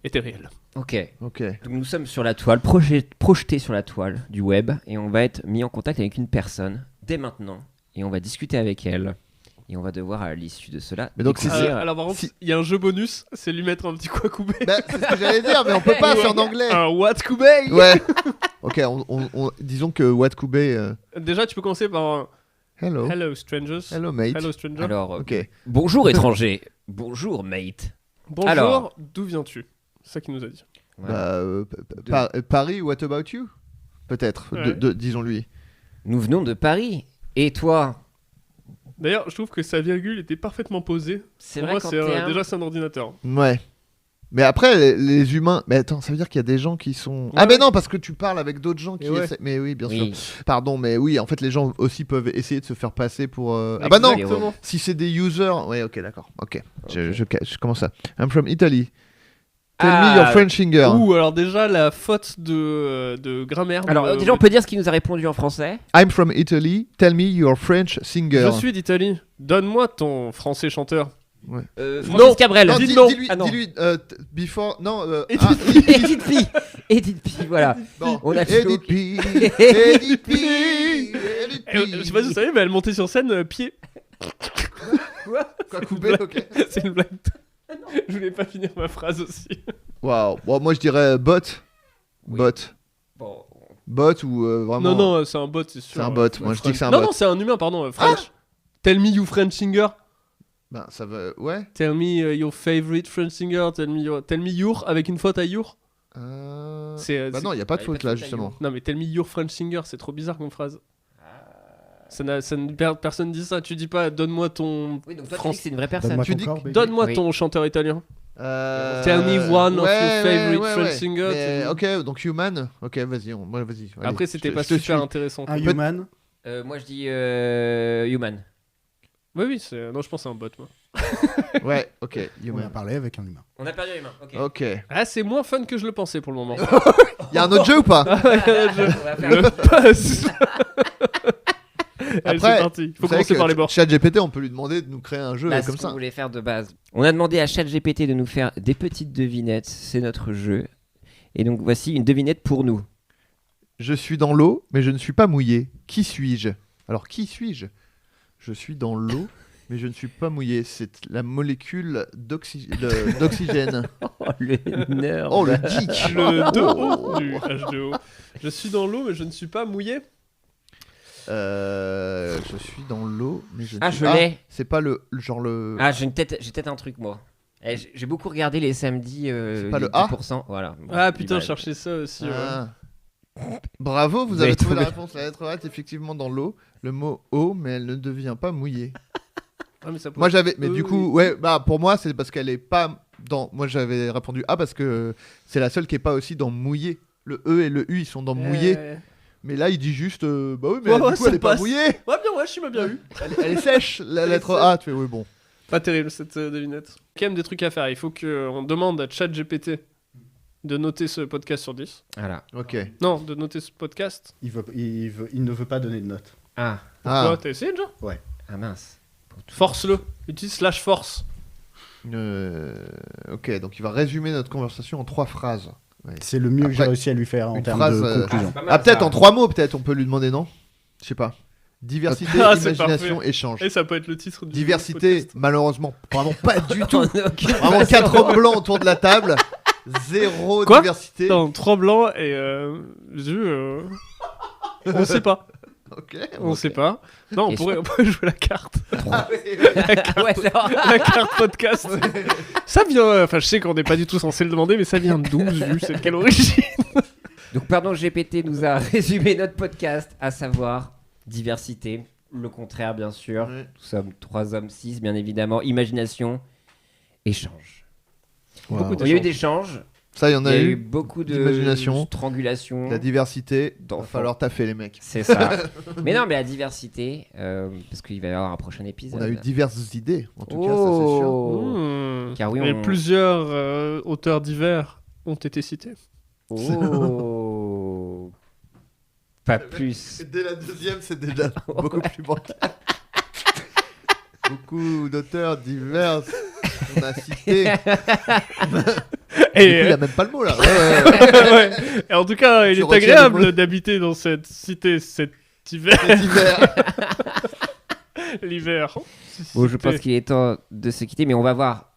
était réelle. Ok. Ok. Donc nous sommes sur la toile, projetés sur la toile du web, et on va être mis en contact avec une personne dès maintenant, et on va discuter avec elle. Et on va devoir, à l'issue de cela, Mais donc, c'est- découvrir- Alors par contre, Si- il y a un jeu bonus, c'est lui mettre un petit Kwakubé. Bah, c'est ce que j'allais dire, mais on peut pas, c'est en anglais. Un Watkubé. Ouais. Ok, disons que Watkubé. Déjà, tu peux commencer par un Hello. Hello strangers. Hello, mate. Hello stranger. Alors, Ok. bonjour étranger. Bonjour mate. Bonjour, Alors. d'où viens-tu? C'est ça qu'il nous a dit. Voilà. Bah, Paris, what about you? Peut-être, Ouais. disons-lui. Nous venons de Paris. Et toi? D'ailleurs, je trouve que sa virgule était parfaitement posée. C'est Pour vrai moi, quand c'est t'es un- déjà c'est un ordinateur. Ouais. Mais après, les humains. Mais attends, ça veut dire qu'il y a des gens qui sont. Ouais, Ah, mais ouais. non, parce que tu parles avec d'autres gens qui Et ouais. essaient. Mais oui, bien Oui. sûr. Pardon, mais oui, en fait, les gens aussi peuvent essayer de se faire passer pour. Ah, bah non! Exactement. Si c'est des users. Ouais, ok, d'accord. Ok. Je commence ça. I'm from Italy. Tell me your French singer. Ouh, alors déjà la faute de grammaire. Alors, déjà, on peut dire ce qu'il nous a répondu en français. I'm from Italy. Tell me your French singer. Je suis d'Italie. Donne-moi ton français chanteur. Francis Cabrel. Non, Dis non. dis-lui, Ah non. dis-lui, before. Non, Edith Pi. Edith Pi, voilà. bon. On a Edith Pi. Edith Pi. Edith Je sais pas si vous savez, mais elle montait sur scène pied. Quoi couper, ok. C'est une blague. Je voulais pas finir ma phrase aussi. Waouh. Bon, moi je dirais bot. Oui. Bot. Bon. Bot ou vraiment. Non, c'est un bot, c'est sûr. C'est un bot. Moi je dis que c'est un Non, bot. non, c'est un humain, pardon. French. Tell me you French singer. Ben, ça va. Ouais. Tell me your favorite French singer. Tell me your avec une faute à your. Bah Bah non, il y a pas de Ouais, faute pas de là faute à justement. Non, mais tell me your French singer, c'est trop bizarre comme phrase. Personne dit ça. Tu dis pas donne-moi ton. Oui, donc toi, tu France- dis que c'est une vraie personne. Donne-moi Tu ton dis- corps, baby. Donne-moi Oui. ton chanteur italien. Tell me one of your favorite French singers. Mais, ok, donc human. Ok, vas-y, vas-y. allez, Après, c'était je pas te suis. super intéressant. Un quoi. human. Moi, je dis human. Oui, c'est. Non, je pense que c'est un bot, moi. Ouais, ok, On a human. parlé avec un humain. On a perdu humain. Ok. Ok. Ah, c'est moins fun que je le pensais pour le moment. Il y a un autre jeu ou pas? On va faire Le pass. Allez, Après, c'est parti. Il faut Vous savez commencer que par les bords. ChatGPT, on peut lui demander de nous créer un jeu Là, comme ce qu'on ça. voulait faire de base. On a demandé à ChatGPT de nous faire des petites devinettes. C'est notre jeu. Et donc, voici une devinette pour nous. Je suis dans l'eau, mais je ne suis pas mouillé. Qui suis-je? Alors, qui suis-je? Je suis dans l'eau, mais je ne suis pas mouillé. C'est la molécule d'oxygène. Oh, le nerd. Oh, le geek. Le 2O du H2O. Je suis dans l'eau, mais je ne suis pas mouillé. Je suis dans l'eau, mais je ne Ah, suis je l'ai. C'est pas le genre le. Ah, j'ai peut-être un truc, moi. J'ai beaucoup regardé les samedis. pas les le A 10%. Voilà. Bon, Ah putain, bah, je cherchais ça aussi. ouais. Ah. Bravo, vous Vous avez avez trouvé la trouvé. réponse. La lettre A est effectivement dans l'eau. Le mot eau, mais elle ne devient pas mouillée. Ah, mais ça Moi j'avais, mais du oui. coup, ouais, bah pour moi c'est parce qu'elle est pas dans. Moi j'avais répondu A parce que c'est la seule qui est pas aussi dans mouillé. Le E et le U ils sont dans mouillé, mais là il dit juste bah oui mais Ouais, du ouais, coup ça elle est pas passe. mouillée. Ouais, bien, ouais, je m'as bien eu. Elle est sèche la lettre A. Tu fais oui bon. Pas terrible cette devinette. Quand même des trucs à faire. Il faut qu'on demande à ChatGPT de noter ce podcast sur 10. Voilà. Ok. Non, de noter ce podcast. Il ne veut pas donner de note. Ah, Ah. Ouais, t'as essayé déjà? ah mince. Force-le. Utilise /force. Ok donc il va résumer notre conversation en 3 phrases. C'est le mieux que j'ai Après, réussi à lui faire en une termes phrase, de conclusion. Ah peut-être en 3 mots peut-être on peut lui demander non. Je sais pas. Diversité, Ah, c'est imagination, échange. Et ça peut être le titre du Diversité, podcast. malheureusement, vraiment pas du tout. Aucune Vraiment façon. 4 hommes blancs autour de la table. Zéro Quoi diversité. Attends, 3 blancs et on sait pas. Ok. On sait pas. Non, on Et pourrait jouer la carte. Ah ouais, c'est vrai. La carte podcast. Ça vient. Enfin, je sais qu'on n'est pas du tout censé le demander, mais ça vient d'où vu c'est de quelle origine? Donc, pardon, GPT nous a résumé notre podcast, à savoir diversité, le contraire, bien sûr. Ouais. Nous sommes 3 hommes, 6, bien évidemment. Imagination, échange. Beaucoup Il y a eu d'échanges, Ça, il y en il y a a eu eu. beaucoup de d'imagination. strangulation. La diversité. Il va D'enfants. falloir taffer les mecs. C'est ça. Mais non, mais la diversité, parce qu'il va y avoir un prochain épisode. On a eu diverses idées, en tout cas, ça c'est sûr. Oh. Mmh. Car oui, Et on- plusieurs auteurs divers ont été cités. Oh. Pas plus. Dès la deuxième, c'est déjà beaucoup plus bancal. Beaucoup d'auteurs divers. On a cité. Du coup, il Et, n'y a même pas le mot là. ouais. Et en tout cas, il Tu est retiens le mot. agréable d'habiter dans cette cité cet hiver. Cet hiver. L'hiver. Bon, je pense qu'il est temps de se quitter, mais on va voir,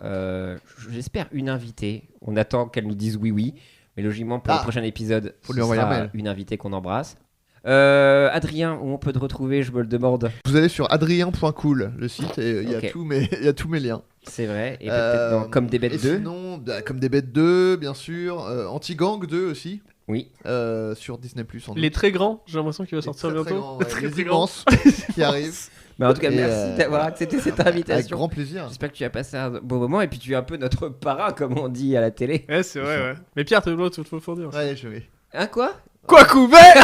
j'espère, une invitée. On attend qu'elle nous dise oui. Mais logiquement, pour le prochain épisode, faut ce lui envoyer un sera mail. une invitée qu'on embrasse. Adrien, où on peut te retrouver, je me le demande. Vous allez sur adrien.cool, le site, et il y a Ok. il y a tous mes liens. C'est vrai, et peut-être dans Comme des bêtes et 2. Sinon, Comme des bêtes 2, bien sûr. Anti-Gang 2 aussi. Oui. Sur Disney+. En Les très grands, j'ai l'impression qu'il va sortir bientôt. Les immenses qui arrivent. Mais en tout cas, Et, merci d'avoir accepté cette Avec invitation. grand plaisir. J'espère que tu as passé un bon moment, et puis tu es un peu notre parrain, comme on dit à la télé. Ouais, c'est vrai, ouais. Mais Pierre, t'as le droit de te le fournir. Ouais, je vais. Hein, quoi? Quoi couvert.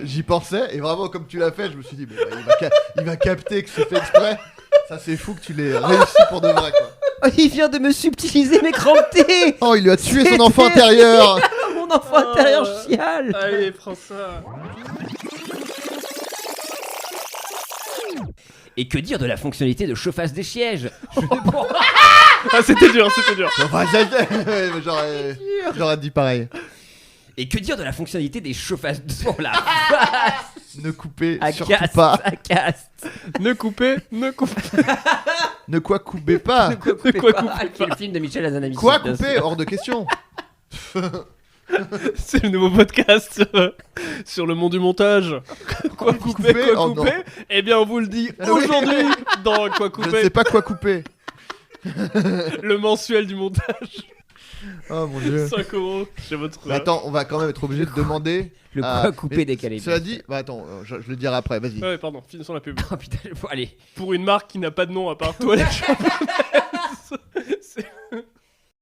J'y pensais, et vraiment, comme tu l'as fait, je me suis dit, mais bah, il va capter que c'est fait exprès. Ça, c'est fou que tu l'aies réussi pour de vrai, quoi. Oh, il vient de me subtiliser mes cramptés. Oh, il lui a tué C'est son enfant terrible. intérieur. Mon enfant intérieur chiale. Allez, prends ça. Et que dire de la fonctionnalité de chauffage des sièges? Ah, c'était dur, c'était dur. Enfin, j'aurais dit pareil. Et que dire de la fonctionnalité des chauffages de son la Ne coupez surtout Acaste, pas. acaste. Ne coupez. Ne quoi coupez pas. Quoi couper Quoi pas. couper Qui est le film de Michel Hazanavicius. Quoi bien couper sûr. hors de question. C'est le nouveau podcast sur le monde du montage. Quoi couper, quoi Oh, non. couper. Eh bien, on vous le dit Ah oui. aujourd'hui dans Quoi Je ne couper, sais pas quoi couper. le mensuel du montage. Oh mon dieu. 5 € chez votre. Mais attends, on va quand même être obligé de demander. Le Ah, quoi couper mais décalé. Cela dit, bah attends, je le dirai après, vas-y. Ouais, pardon, finissons la pub. Oh putain, bon, allez. Pour une marque qui n'a pas de nom à part Toilette Japonaise.